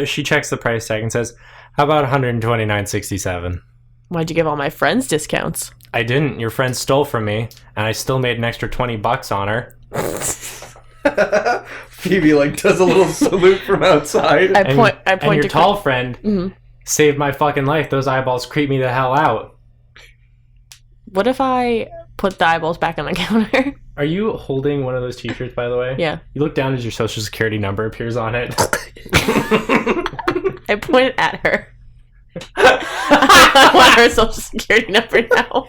She checks the price tag and says, "How about 129.67? Why'd you give all my friends discounts? I didn't. Your friend stole from me, and I still made an extra $20 on her. Phoebe like does a little salute from outside. I point and your to tall friend Mhm. saved my fucking life. Those eyeballs creep me the hell out." What if I put the eyeballs back on the counter? Are you holding one of those t-shirts, by the way? Yeah. You look down as your social security number appears on it. I point it at her. I want her social security number now.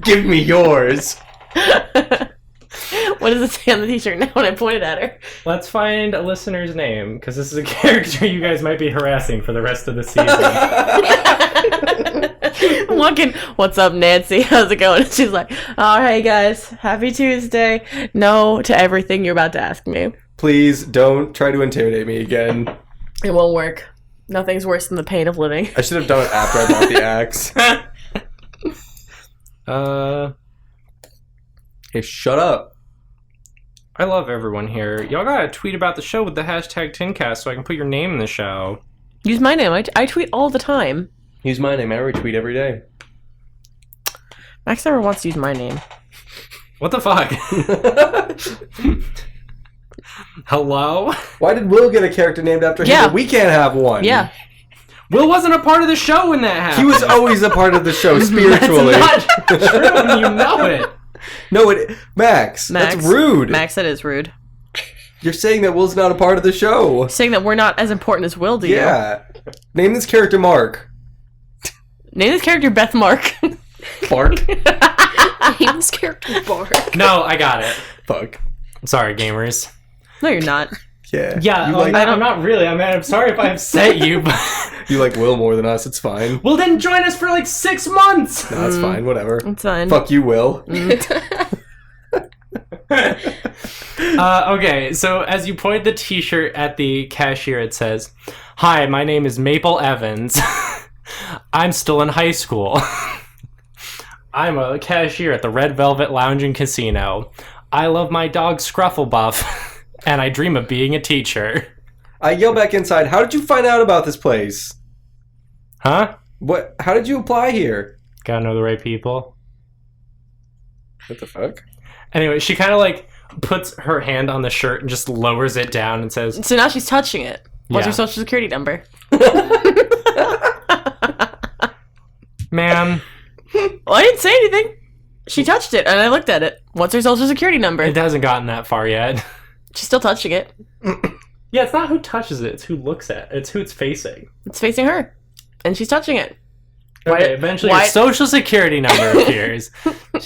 Give me yours. What does it say on the t-shirt now when I point it at her? Let's find a listener's name, because this is a character you guys might be harassing for the rest of the season. I'm walking, "What's up, Nancy? How's it going?" And she's like, "Oh, hey guys, happy Tuesday. No to everything you're about to ask me." Please don't try to intimidate me again. It won't work. Nothing's worse than the pain of living. I should have done it after I bought the axe. Hey, shut up. I love everyone here. Y'all gotta tweet about the show with the hashtag TinCast so I can put your name in the show. Use my name. I tweet all the time. Use my name. I retweet every day. Max never wants to use my name. What the fuck? Hello? Why did Will get a character named after him? Yeah. But we can't have one. Yeah. Will wasn't a part of the show when that happened. He was always a part of the show, spiritually. That's not true, and you know it. No, Max, that's rude. Max, that is rude. You're saying that Will's not a part of the show. Saying that we're not as important as Will to you. Yeah. Name this character Mark. Name this character Beth Mark. Bark. Name this character Bark. No, I got it. Fuck. Sorry, gamers. No, you're not. Yeah. Yeah, You like, I'm not really. I mean, I'm sorry if I upset you, but... you like Will more than us. It's fine. Will didn't join us for like 6 months! No, it's fine. Whatever. It's fine. Fuck you, Will. Okay, so as you point the t-shirt at the cashier, it says, "Hi, my name is Maple Evans. I'm still in high school. I'm a cashier at the Red Velvet Lounge and Casino. I love my dog Scrufflebuff, and I dream of being a teacher." I yell back inside, how did you find out about this place? Huh? What? How did you apply here? Gotta know the right people. What the fuck? Anyway, she kind of like puts her hand on the shirt and just lowers it down and says, So now she's touching it. What's Yeah. her social security number? "Ma'am, Well, I didn't say anything. She touched it, and I looked at it. What's her social security number? it hasn't gotten that far yet." She's still touching it. Yeah, it's not who touches it, it's who looks at it. It's who it's facing. It's facing her, and she's touching it. Okay, eventually your social security number appears.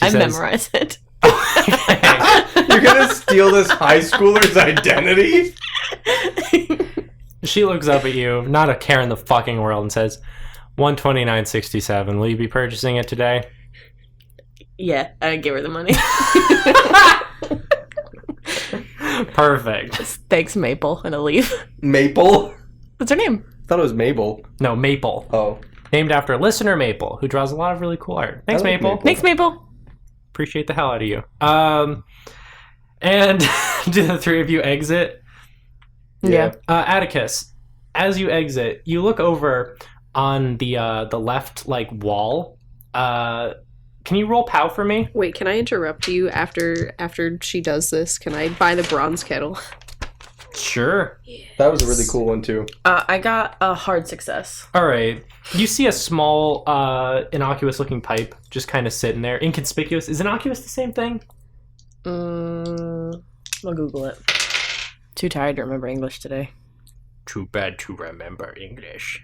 I memorize it. You're gonna steal this high schooler's identity? She looks up at you, not a care in the fucking world, and says, $129.67. Will you be purchasing it today? Yeah, I give her the money. Perfect. Thanks, Maple, and I leave. Maple? What's her name? I thought it was Mabel. No, Maple. Oh. Named after listener Maple, who draws a lot of really cool art. Thanks, I like Maple. Maple. Thanks, Maple. Appreciate the hell out of you. And do the three of you exit? Yeah. Atticus, as you exit, you look over on the left like wall. Can you roll POW for me? Wait, can I interrupt you after she does this? Can I buy the bronze kettle? Sure. That was a really cool one, too. I got a hard success. All right. You see a small, innocuous-looking pipe just kind of sitting there. Inconspicuous. Is innocuous the same thing? I'll Google it. Too tired to remember English today. Too bad to remember English.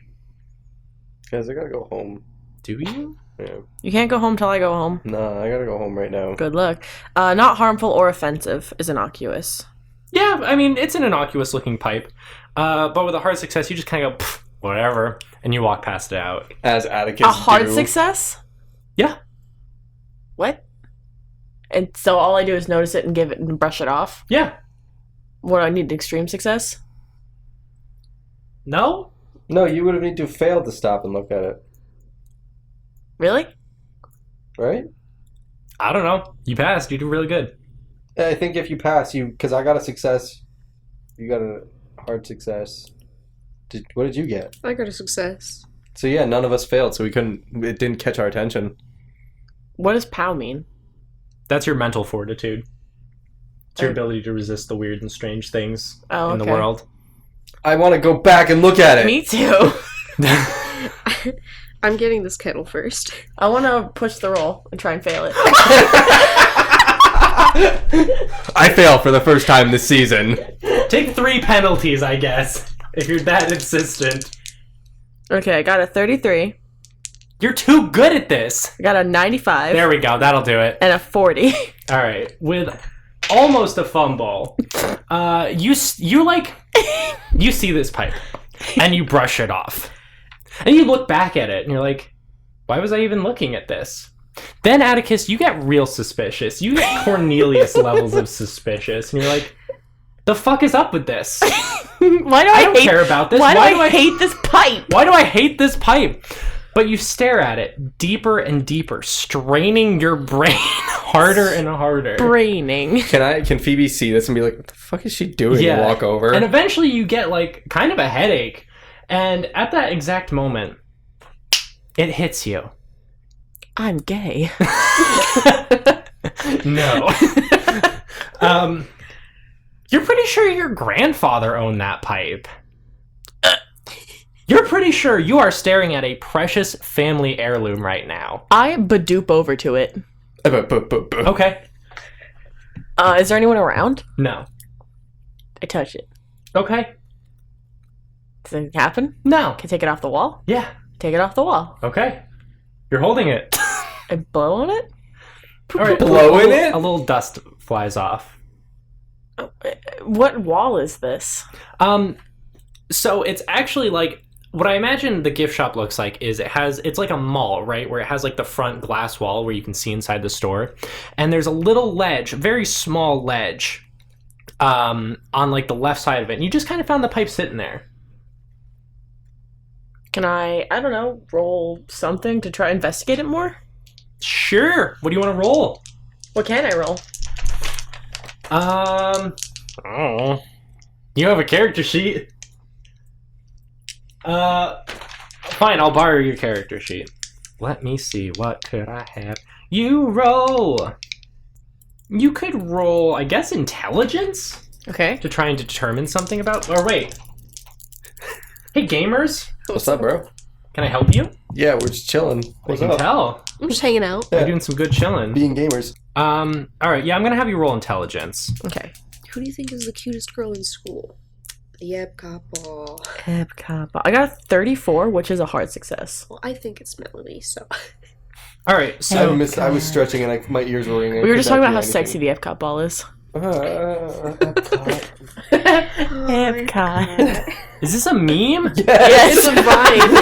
Guys, I gotta go home. Do you? Yeah. You can't go home till I go home. Nah, I gotta go home right now. Good luck. Not harmful or offensive is innocuous. Yeah, I mean, it's an innocuous-looking pipe. But with a hard success, you just kind of go, "Pfft, whatever, and you walk past it out. As Atticus A hard do. success? Yeah. What? And so all I do is notice it and give it and brush it off? Yeah. What, I need extreme success? No? No, you would have need to fail to stop and look at it. Really? Right? I don't know. You passed. You did really good. I think if you pass, because I got a success, you got a hard success. What did you get? I got a success. So yeah, none of us failed, so it didn't catch our attention. What does POW mean? That's your mental fortitude. It's your ability to resist the weird and strange things in the okay. world. I want to go back and look at it. Me too. I'm getting this kettle first. I want to push the roll and try and fail it. I fail for the first time this season. Take 3 penalties, I guess, if you're that insistent. Okay, I got a 33. You're too good at this. I got a 95. There we go. That'll do it. And a 40. All right. With almost a fumble, you see this pipe, and you brush it off. And you look back at it, and you're like, why was I even looking at this? Then, Atticus, you get real suspicious. You get Cornelius levels of suspicious, and you're like, the fuck is up with this? Why do I don't care about this. Why do I hate this pipe? Why do I hate this pipe? But you stare at it deeper and deeper, straining your brain harder and harder. Braining. Can Phoebe see this and be like, what the fuck is she doing? Yeah. And walk over. And eventually you get like kind of a headache. And at that exact moment, it hits you. I'm gay. No. You're pretty sure your grandfather owned that pipe. You're pretty sure you are staring at a precious family heirloom right now. I badoop over to it. Okay. Is there anyone around? No. I touch it. Okay. Does anything happen? No. Can I take it off the wall? Yeah. Take it off the wall. Okay. You're holding it. I blow on it? All right. Blowing it? A little dust flies off. What wall is this? So it's actually like what I imagine the gift shop looks like is it's like a mall, right? Where it has like the front glass wall where you can see inside the store. And there's a little ledge, a very small ledge, on like the left side of it. And you just kind of found the pipe sitting there. Can I don't know, roll something to try investigate it more? Sure. What do you want to roll? What can I roll? Oh. You have a character sheet. Fine, I'll borrow your character sheet. Let me see, what could I have? You roll! You could roll, I guess, intelligence? Okay. To try and determine something about... Or wait. Hey, gamers. What's up, bro? Can I help you? Yeah, we're just chilling. I What's can up? tell. I'm just hanging out. You're doing some good chilling. Being gamers. Alright, yeah, I'm gonna have you roll intelligence. Okay. Who do you think is the cutest girl in school? The Epcot ball. I got a 34, which is a hard success. Well, I think it's Melanie, so. Alright, so... I was stretching and my ears were ringing. We were just talking about how sexy the Epcot ball is. Epcot. Epcot. Is this a meme? Yes, it's a vine.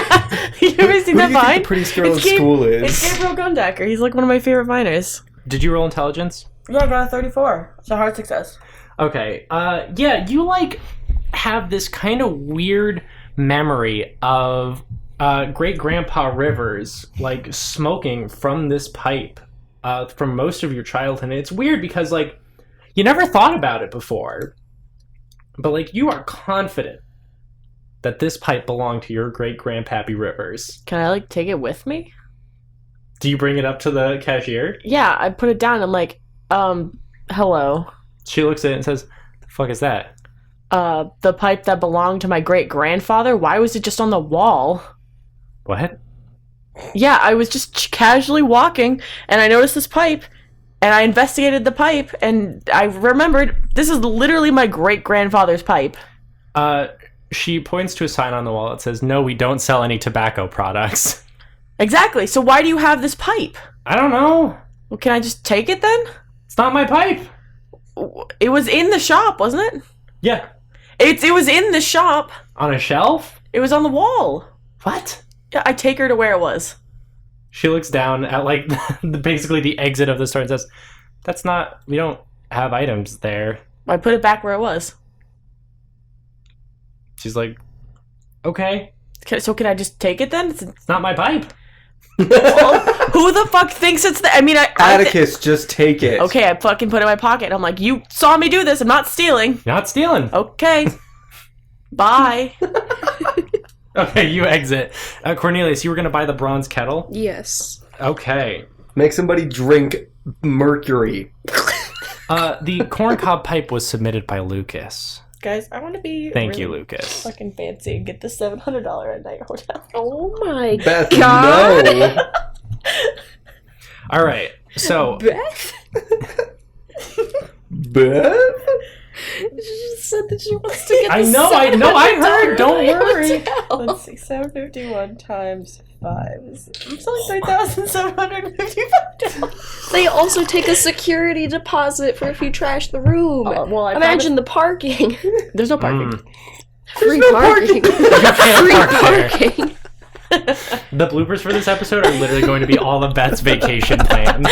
You ever seen Who that do you think vine? the prettiest girl in It's Gabe- school It's is? Gabriel Gundacker. He's like one of my favorite viners. Did you roll intelligence? Yeah, I got a 34. It's a hard success. Okay. Yeah, you like have this kind of weird memory of great grandpa Rivers like smoking from this pipe from most of your childhood. And it's weird because like you never thought about it before, but like you are confident that this pipe belonged to your great grandpappy Rivers. Can I like take it with me? Do you bring it up to the cashier? Yeah, I put it down. I'm like, hello. She looks at it and says, "The fuck is that?" The pipe that belonged to my great grandfather. Why was it just on the wall? What? Yeah, I was just casually walking and I noticed this pipe and I investigated the pipe and I remembered this is literally my great grandfather's pipe. She points to a sign on the wall that says, "No, we don't sell any tobacco products." Exactly. So why do you have this pipe? I don't know. Well, can I just take it then? It's not my pipe. It was in the shop, wasn't it? Yeah. It was in the shop. On a shelf? It was on the wall. What? Yeah, I take her to where it was. She looks down at like basically the exit of the store and says, "That's not, we don't have items there." I put it back where it was. She's like, "Okay, So can I just take it then? it's not my pipe." Well, who the fuck thinks it's I mean, Atticus, just take it. Okay, I fucking put it in my pocket. I'm like, you saw me do this. I'm not stealing. You're not stealing. Okay. Bye. Okay, you exit. Cornelius, you were going to buy the bronze kettle? Yes. Okay. Make somebody drink mercury. The corncob pipe was submitted by Lucas. Guys, I want to be Thank you, Lucas. fucking fancy and get the $700 a night hotel. Oh my Beth, God. no. All right, so... Beth? Beth? She just said that she wants to get I the know, I heard, don't $700 worry. hotel. Let's see, 751 times 5 is... I'm selling $3,755. They also take a security deposit for if you trash the room. Well, I Imagine the parking. There's no parking. Free parking. Free parking. The bloopers for this episode are literally going to be all of Beth's vacation plans.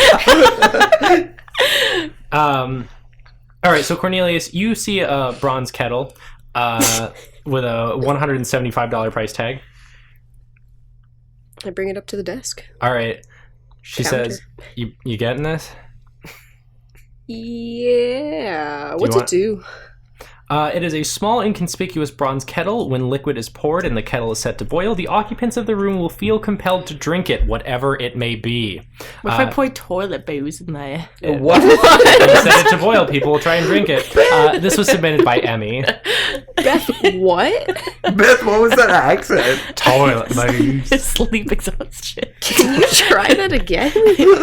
All right, so Cornelius, you see a bronze kettle with a $175 price tag. I bring it up to the desk. All right. She Counter. says, "You getting this?" Yeah. you What's want- it do? It is a small, inconspicuous bronze kettle. When liquid is poured and the kettle is set to boil, the occupants of the room will feel compelled to drink it, whatever it may be. What if I pour toilet booze in there? What? When you set it to boil, people will try and drink it. This was submitted by Emmy. Beth, what? Beth, what was that accent? Toilet booze. Sleep exhaustion. Can you try that again?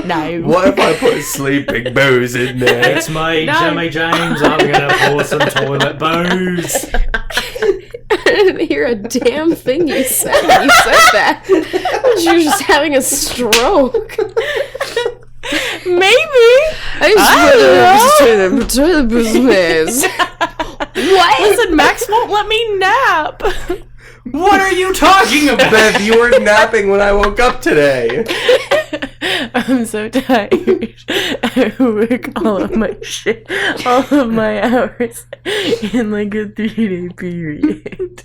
No. What if I put sleeping booze in there? It's my No. Jimmy James. I'm gonna pour some toilet booze. I didn't hear a damn thing you said when you said that. You were just having a stroke. Maybe. I just toilet booze. What? Listen, Max won't let me nap. What are you talking about? Beth, you were napping when I woke up today. I'm so tired. I work all of my shit, all of my hours in like a 3-day period.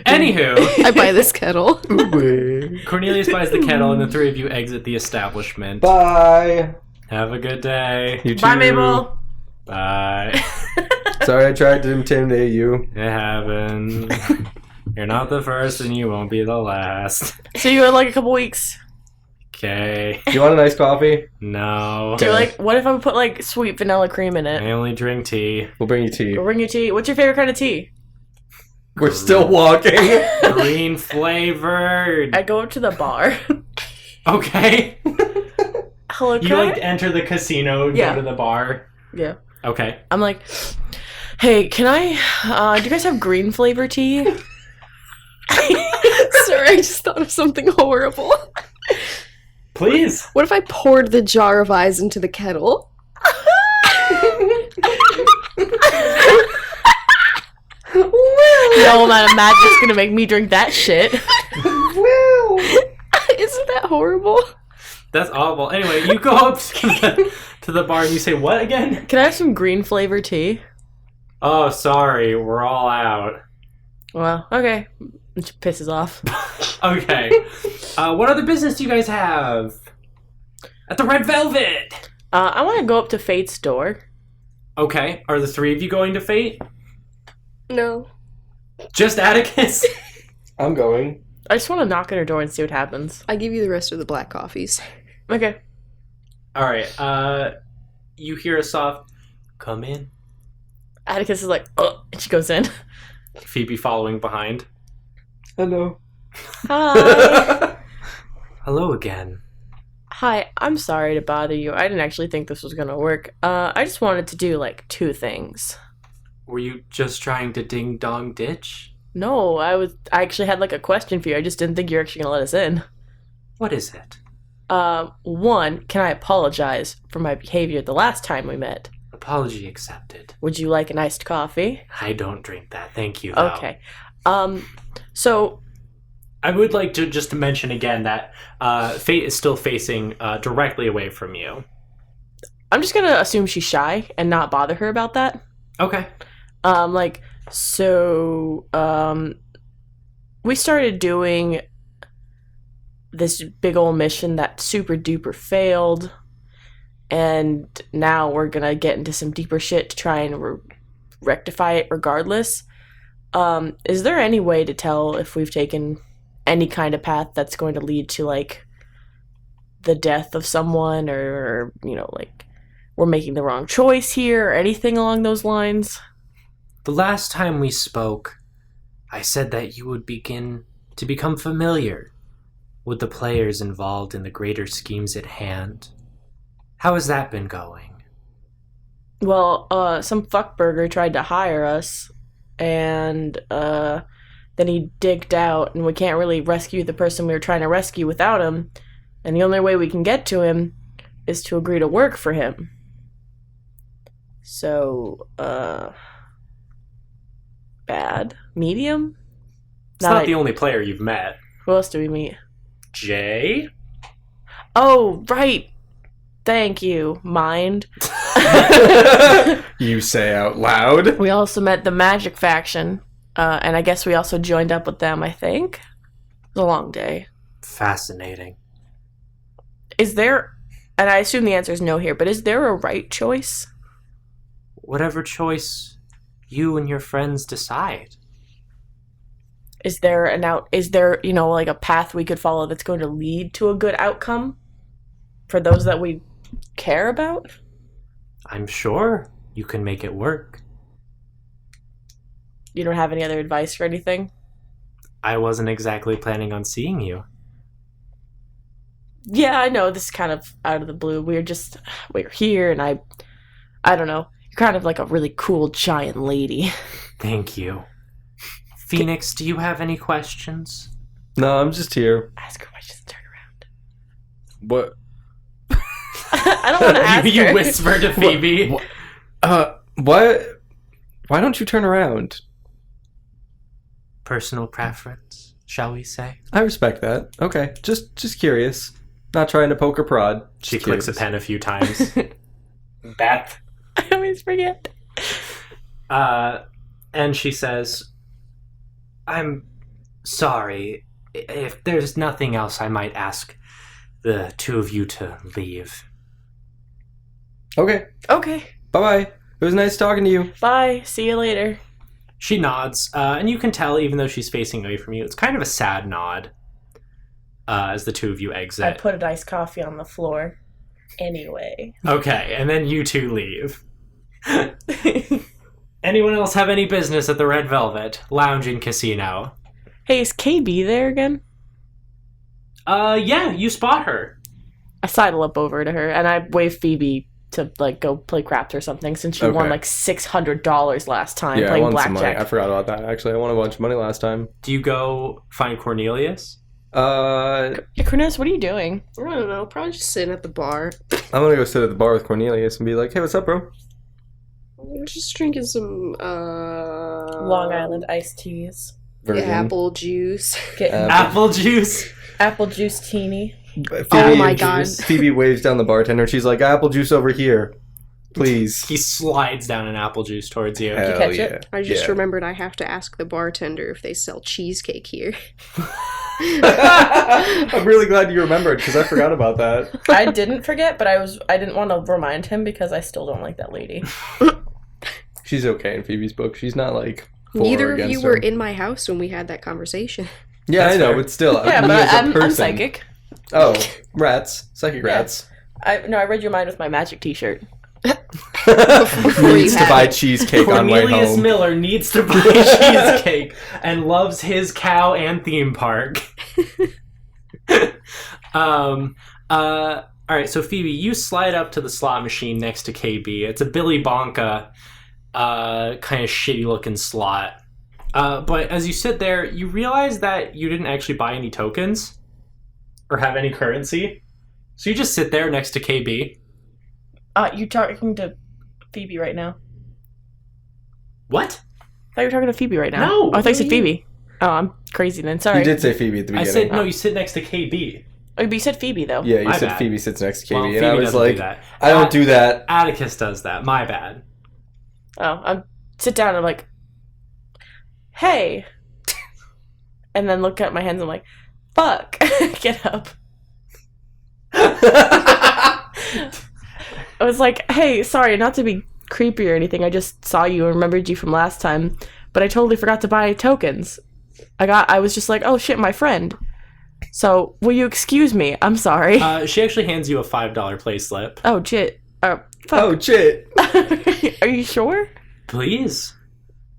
Anywho, I buy this kettle. Cornelius buys the kettle and the three of you exit the establishment. Bye. Have a good day. You too. Bye, Mabel. Bye. Sorry I tried to intimidate you. It happened. You're not the first and you won't be the last. See you in like a couple weeks. Okay. Do you want a nice coffee? No. Do you like? What if I put like sweet vanilla cream in it? I only drink tea. We'll bring you tea. We'll bring you tea. What's your favorite kind of tea? We're still walking. Green flavored. I go up to the bar. Okay. Hello, You like enter the casino and Yeah. go to the bar. Yeah. Okay. I'm like, hey, can I? Do you guys have green flavor tea? Sorry, I just thought of something horrible. Please. What if I poured the jar of eyes into the kettle? No amount of magic's gonna make me drink that shit. Isn't that horrible? That's awful. Anyway, you go up to the bar and you say, what again? Can I have some green flavor tea? Oh, sorry. We're all out. Well, okay. It pisses off. Okay. What other business do you guys have? At the Red Velvet! I want to go up to Fate's door. Okay. Are the three of you going to Fate? No. Just Atticus? I'm going. I just want to knock on her door and see what happens. I give you the rest of the black coffees. Okay. Alright. You hear a soft, come in. Atticus is like, oh, and she goes in. Phoebe following behind. Hello. Hi. Hello again. Hi, I'm sorry to bother you. I didn't actually think this was gonna work. I just wanted to do like 2 things. Were you just trying to ding dong ditch? No, I actually had like a question for you. I just didn't think you were actually gonna let us in. What is it? 1, can I apologize for my behavior the last time we met? Apology accepted. Would you like an iced coffee? I don't drink that. Thank you, though. Okay. So I would like to just mention again that Fate is still facing directly away from you. I'm just gonna assume she's shy and not bother her about that. Okay. We started doing this big old mission that super duper failed, and now we're gonna get into some deeper shit to try and rectify it regardless. Is there any way to tell if we've taken any kind of path that's going to lead to like the death of someone, or like we're making the wrong choice here, or anything along those lines? The last time we spoke, I said that you would begin to become familiar with the players involved in the greater schemes at hand. How has that been going? Well, some fuckburger tried to hire us, and then he digged out, and we can't really rescue the person we were trying to rescue without him, and the only way we can get to him is to agree to work for him. So, bad? Medium? It's not the only player you've met. Who else do we meet? Jay? Oh, right! Thank you, mind. You say out loud. We also met the Magic Faction, and I guess we also joined up with them, I think. It was a long day. Fascinating. Is there, and I assume the answer is no here, but is there a right choice? Whatever choice you and your friends decide. Is there like a path we could follow that's going to lead to a good outcome for those that we care about? I'm sure you can make it work. You don't have any other advice or anything? I wasn't exactly planning on seeing you. Yeah, I know this is kind of out of the blue. We're here, and I don't know. You're kind of like a really cool giant lady. Thank you. Phoenix, do you have any questions? No, I'm just here. Ask her why she doesn't turn around. What? I don't want to ask You her. whisper to Phoebe. What? Why don't you turn around? Personal preference, shall we say? I respect that. Okay, just curious. Not trying to poke or prod. She Just clicks a curious. pen a few times. Beth. I always forget. And she says, I'm sorry. If there's nothing else, I might ask the two of you to leave. Okay, Okay, bye-bye. It was nice talking to you. bye. See you later. She nods, and you can tell, even though she's facing away from you, it's kind of a sad nod as the two of you I exit. put a iced coffee on the floor. Anyway. Okay, and then you two leave. Anyone else have any business at the Red Velvet Lounge and Casino? Hey, is KB there again? Yeah, you spot her. I sidle up over to her and I wave Phoebe to like go play craps or something since she won Okay. like $600 last time Yeah, I playing won some money. I blackjack. forgot about that. Actually, I won a bunch of money last time. Do you go find Cornelius? Hey, Cornelius, what are you doing? I don't know. Probably just sitting at the bar. I'm gonna go sit at the bar with Cornelius and be like, "Hey, what's up, bro?" Just drinking some Long Island iced teas. Virgin. apple juice. Get Apple juice. apple juice teeny. Phoebe Oh my God. Phoebe waves down the bartender. She's like, "Apple juice over here, please." He slides down an apple juice towards you. Hell catch yeah. it? I just Yeah. remembered I have to ask the bartender if they sell cheesecake here. I'm really glad you remembered because I forgot about that. I didn't forget, but I didn't want to remind him because I still don't like that lady. She's okay in Phoebe's book. She's not like for or Neither of against you her. were in my house when we had that conversation. Yeah, That's I know, fair. but still, Yeah, me but as a I'm person. psychic. Oh, rats, psychic Yeah. rats. I read your mind with my magic T-shirt. Before Needs you to had buy it. cheesecake on way Cornelius home. Miller needs to buy cheesecake and loves his cow and theme park. All right, so Phoebe, you slide up to the slot machine next to KB. It's a Billy Bonka, kind of shitty looking slot. But as you sit there, you realize that you didn't actually buy any tokens or have any currency. So you just sit there next to KB. You talking to Phoebe right now? What? I thought you were talking to Phoebe right now. No, Oh, I thought you said what do you Phoebe. Oh, I'm crazy then. Sorry. You did say Phoebe at the I beginning. said no. You sit next to KB. Oh, but you said Phoebe though. Yeah, you My said bad. Phoebe sits next to Katie, Well, and Phoebe I was doesn't like, do that. I don't do that. Atticus does that. My bad. Oh, I sit down and I'm like, hey. And then look at my hands and I'm like, fuck. Get up. I was like, hey, sorry, not to be creepy or anything. I just saw you and remembered you from last time, but I totally forgot to buy tokens. I was just like, oh shit, my friend. So, will you excuse me? I'm sorry. She actually hands you a $5 play slip. Oh, shit. Fuck. Oh, shit. Are you sure? Please.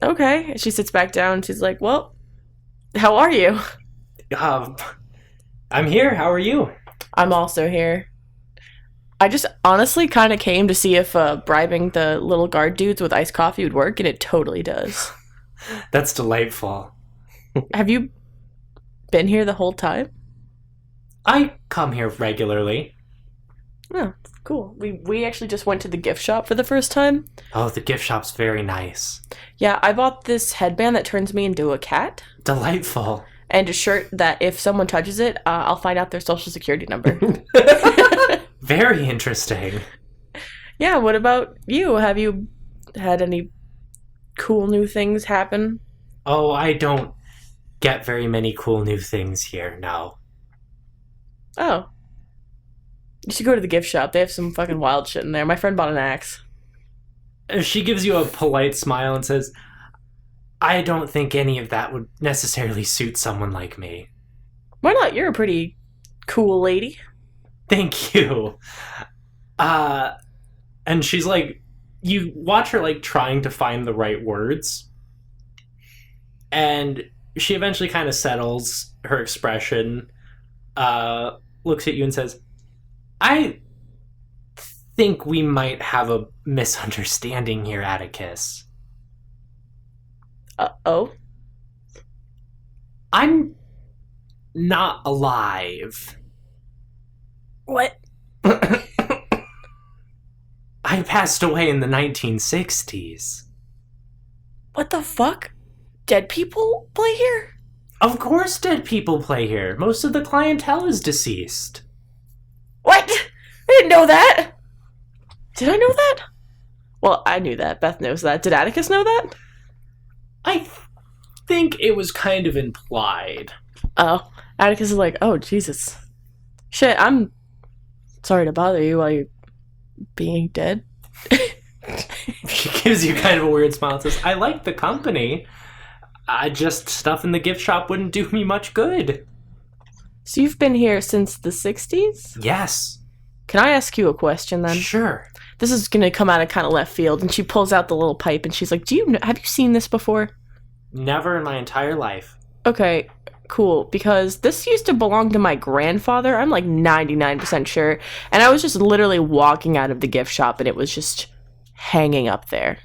Okay. She sits back down and she's like, well, how are you? I'm here. How are you? I'm also here. I just honestly kind of came to see if bribing the little guard dudes with iced coffee would work, and it totally does. That's delightful. Have you been here the whole time? I come here regularly. Oh, cool. We actually just went to the gift shop for the first time. Oh, the gift shop's very nice. Yeah, I bought this headband that turns me into a cat, Delightful. and a shirt that if someone touches it, I'll find out their social security number. Very interesting. Yeah, what about you? Have you had any cool new things happen? Oh, I don't get very many cool new things here, no. Oh. You should go to the gift shop. They have some fucking wild shit in there. My friend bought an axe. She gives you a polite smile and says, I don't think any of that would necessarily suit someone like me. Why not? You're a pretty cool lady. Thank you. And she's like, you watch her like trying to find the right words. And she eventually kind of settles her expression, looks at you and says, I think we might have a misunderstanding here, Atticus. Oh? I'm not alive. What? I passed away in the 1960s. What the fuck? Dead people play here? Of course dead people play here. Most of the clientele is deceased. What? I didn't know that. Did I know that? Well, I knew that. Beth knows that. Did Atticus know that? I think it was kind of implied. Oh. Atticus is like, oh, Jesus. Shit, I'm sorry to bother you while you're being dead. She gives you kind of a weird smile and says, I like the company. Stuff in the gift shop wouldn't do me much good. So you've been here since the 60s? Yes. Can I ask you a question then? Sure. This is going to come out of kind of left field, and she pulls out the little pipe and she's like, have you seen this before? Never in my entire life. Okay, cool, because this used to belong to my grandfather. I'm like 99% sure. And I was just literally walking out of the gift shop and it was just hanging up there.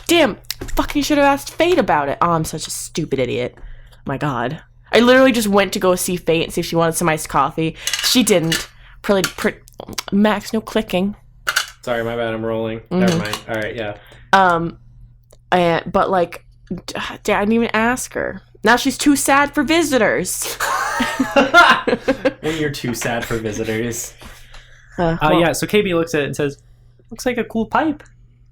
Damn, fucking should have asked Fate about it. Oh, I'm such a stupid idiot. My god. I literally just went to go see Fate and see if she wanted some iced coffee. She didn't. Max, no clicking. Sorry, my bad, I'm rolling. Never mind. Alright, yeah. But like, I didn't even ask her. Now she's too sad for visitors. When you're too sad for visitors. Well, Yeah, so KB looks at it and says, looks like a cool pipe.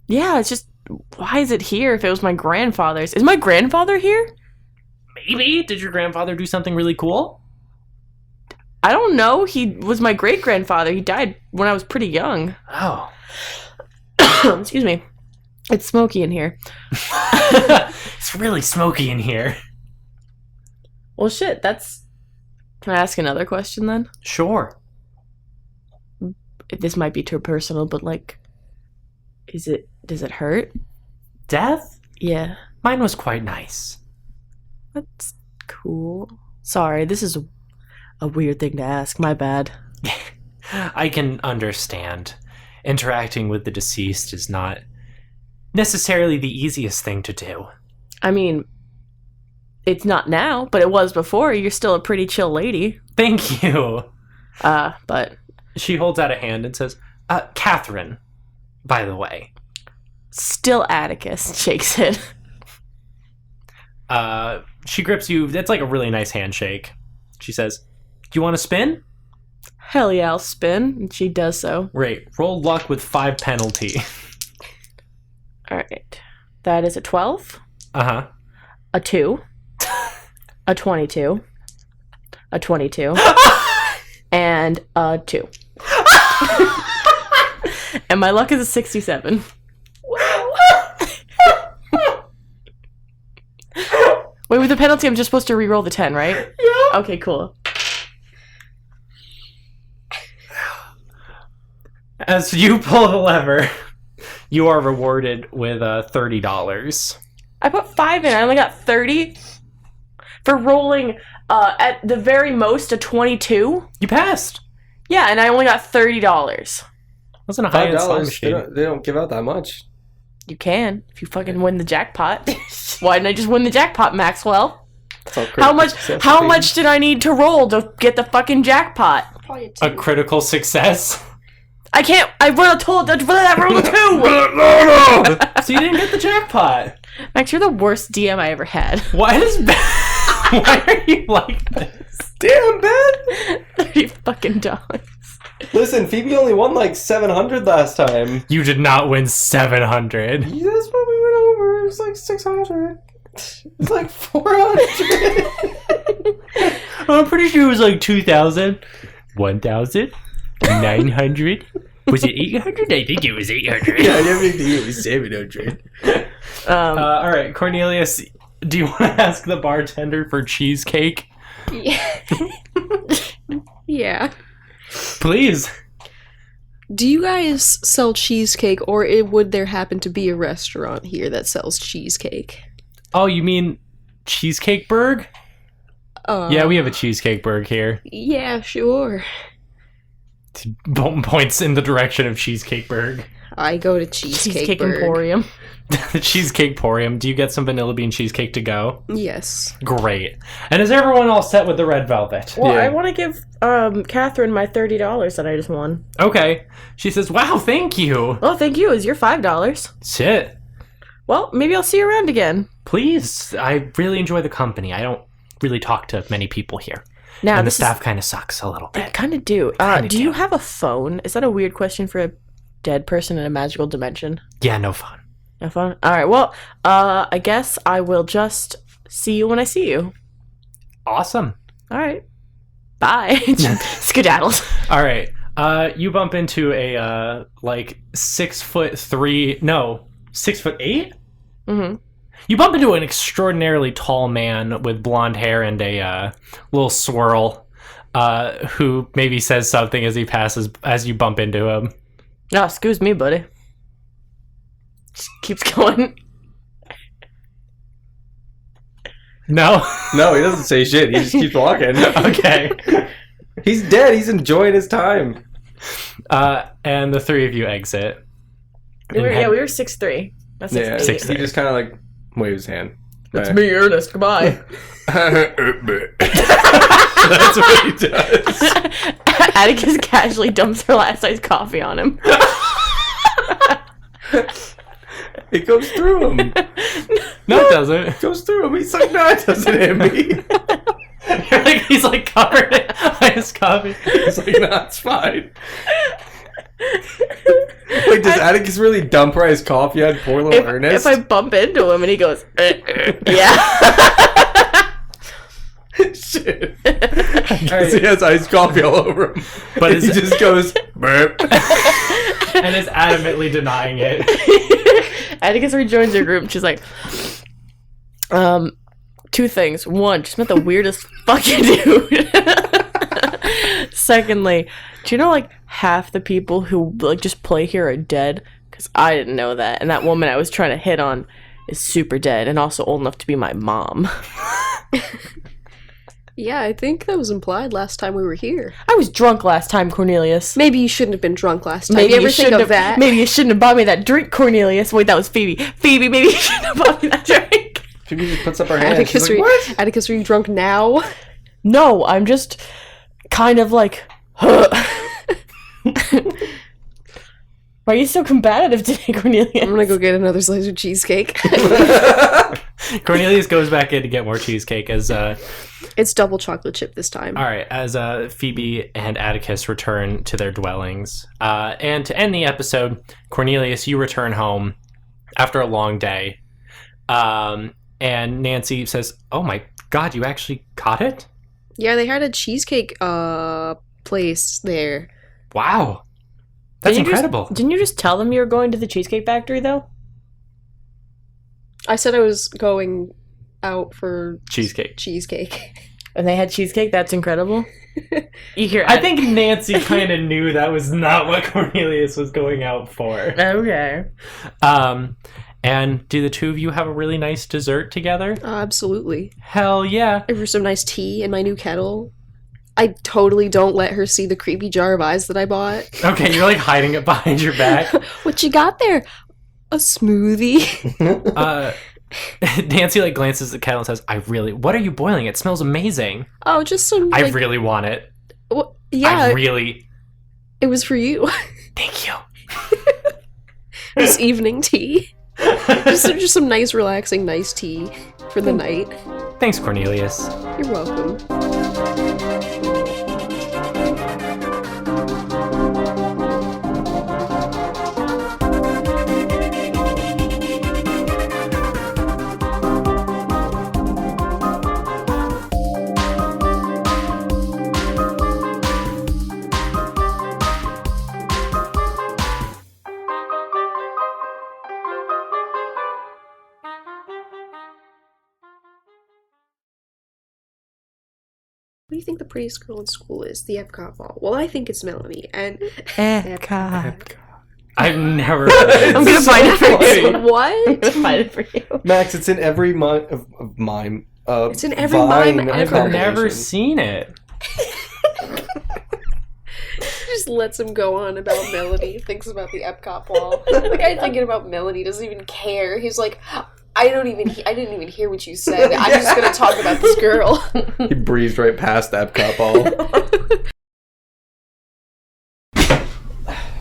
Yeah, it's just, why is it here if it was my grandfather's? Is my grandfather here? Maybe. Did your grandfather do something really cool? I don't know. He was my great-grandfather. He died when I was pretty young. Oh. Excuse me. It's smoky in here. It's really smoky in here. Well, shit, Can I ask another question then? Sure. This might be too personal, but like, does it hurt? Death? Yeah. Mine was quite nice. That's cool. Sorry, this is a weird thing to ask. My bad. I can understand. Interacting with the deceased is not necessarily the easiest thing to do. I mean, it's not now, but it was before. You're still a pretty chill lady. Thank you. But... She holds out a hand and says, Catherine, by the way. Still Atticus shakes it. She grips you. That's like a really nice handshake. She says, do you want to spin? Hell yeah, I'll spin. And she does so. Great. Roll luck with 5 penalty. Alright. That is a 12. Uh-huh. A 2. A 22. A 22. And a 2. And my luck is a 67. Wait, with the penalty, I'm just supposed to re-roll the 10, right? Yeah. Okay, cool. As you pull the lever, you are rewarded with $30. I put 5 in. I only got 30 for rolling at the very most a 22. You passed. Yeah, and I only got $30. Wasn't a high-end slot $5. machine. They don't give out that much. You can if you fucking win the jackpot. Why didn't I just win the jackpot, Maxwell? How much did I need to roll to get the fucking jackpot? Probably A critical success. I can't. I rolled a 2. So you didn't get the jackpot. Max, you're the worst DM I ever had. Why are you like this? Damn, Ben! $30 fucking dollars. Listen, Phoebe only won like 700 last time. You did not win 700. That's what we went over. It's like 600. It's like 400. I'm pretty sure it was like 2,000. 1,000? 900? Was it 800? I think it was 800. Yeah, I never think it was 700. All right, Cornelius, do you want to ask the bartender for cheesecake? Yeah. Yeah. Please. Do you guys sell cheesecake, or would there happen to be a restaurant here that sells cheesecake? Oh, you mean cheesecake burg? Yeah, we have a cheesecake burg here. Yeah, sure. Points in the direction of cheesecake burg. I go to Cheesecake Emporium. The Cheesecake Emporium. Do you get some vanilla bean cheesecake to go? Yes. Great. And is everyone all set with the red velvet? Well, Yeah. I want to give Catherine my $30 that I just won. Okay. She says, wow, thank you. Oh, thank you. Is your $5? Shit. Well, maybe I'll see you around again. Please. I really enjoy the company. I don't really talk to many people here. Now, And the this staff kind of sucks a little They bit. kind of do. Kinda Do you do. have a phone? Is that a weird question for a dead person in a magical dimension? Yeah, no fun. No phone? All right. Well, I guess I will just see you when I see you. Awesome. All right. Bye. Skedaddles. All right. You bump into a 6'3", no, 6'8". Mm-hmm. You bump into an extraordinarily tall man with blonde hair and a little swirl, who maybe says something as he passes as you bump into him. Oh, excuse me, buddy. Just keeps going. No. No, he doesn't say shit. He just keeps walking. Okay. He's dead. He's enjoying his time. And the three of you exit. We were 6'3". That's Yeah, 6'3". he just kind of like waves his hand. It's me, Ernest. Goodbye. That's what he does. Atticus casually dumps her last night's coffee on him. It goes through him. No, it doesn't. It goes through him. He's like, no, it doesn't hit me. He's like covered in his coffee. He's like, no, it's fine. Wait, does Atticus really dump her his coffee on poor little Ernest? If I bump into him and he goes, yeah. Shit. Because he has iced coffee all over him. But he just goes, burp. And is adamantly denying it. Atticus rejoins your group and she's like, two things. One, just met the weirdest fucking dude. Secondly, do you know like half the people who like just play here are dead? Because I didn't know that. And that woman I was trying to hit on is super dead and also old enough to be my mom. Yeah, I think that was implied last time we were here. I was drunk last time, Cornelius. Maybe you shouldn't have been drunk last time. Maybe you ever think of that? Maybe you shouldn't have bought me that drink, Cornelius. Wait, that was Phoebe. Phoebe, maybe you shouldn't have bought me that drink. Phoebe just puts up her hand. Atticus, She's like, what? Atticus, are you drunk now? No, I'm just kind of like, Why are you so combative today, Cornelius? I'm gonna go get another slice of cheesecake. Cornelius goes back in to get more cheesecake as It's double chocolate chip this time. all right, as Phoebe and Atticus return to their dwellings. And to end the episode, Cornelius, you return home after a long day. And Nancy says, "Oh my god, you actually got it?" Yeah, they had a cheesecake place there. Wow. That's incredible. Didn't you just tell them you were going to the Cheesecake Factory, though? I said I was going out for Cheesecake. cheesecake. And they had cheesecake? That's incredible. You hear? I think Nancy kind of knew that was not what Cornelius was going out for. Okay. And do the two of you have a really nice dessert together? Absolutely. Hell yeah. I for some nice tea in my new kettle. I totally don't let her see the creepy jar of eyes that I bought. Okay, you're like hiding it behind your back. What you got there? A smoothie. Nancy like glances at the kettle and says, what are you boiling? It smells amazing. Oh, just some. I Like, really want it. yeah, It it was for you. thank you. It was evening tea. just some nice, relaxing, nice tea for the night. Thanks, Cornelius. You're welcome. What do you think the prettiest girl in school is? The Epcot ball. Well, I think it's Melanie. And I've never heard I'm it. gonna find it for you. what? I'm gonna find it for you. Max, it's in every mime It's in every mime I've ever. never seen it. Just lets him go on about Melody. Thinks about the Epcot wall. The guy thinking about Melody doesn't even care. He's like, I didn't even hear what you said. I'm just gonna talk about this girl. He breezed right past the Epcot ball.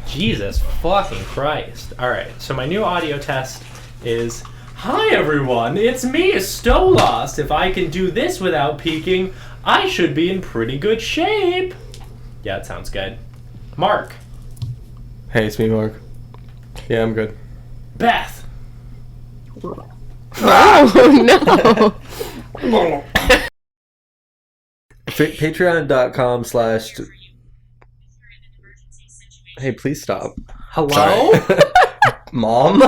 Jesus fucking Christ. Alright, so my new audio test is, hi everyone, it's me, Stolas. If I can do this without peeking, I should be in pretty good shape. Yeah, it sounds good. Mark. Hey, it's me, Mark. Yeah, I'm good. Beth. Oh no! Patreon.com/ Hey, please stop. Hello? Sorry. Mom?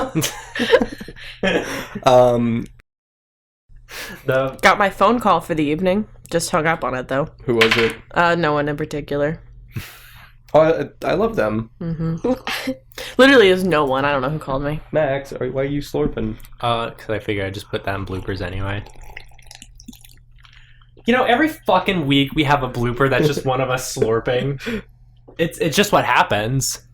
Got my phone call for the evening. Just hung up on it though. Who was it? No one in particular. Oh, I love them. Literally, there's no one. I don't know who called me. Max, why are you slurping? Because I figure I'd just put that in bloopers anyway. You know, every fucking week we have a blooper that's just one of us slurping. It's just what happens.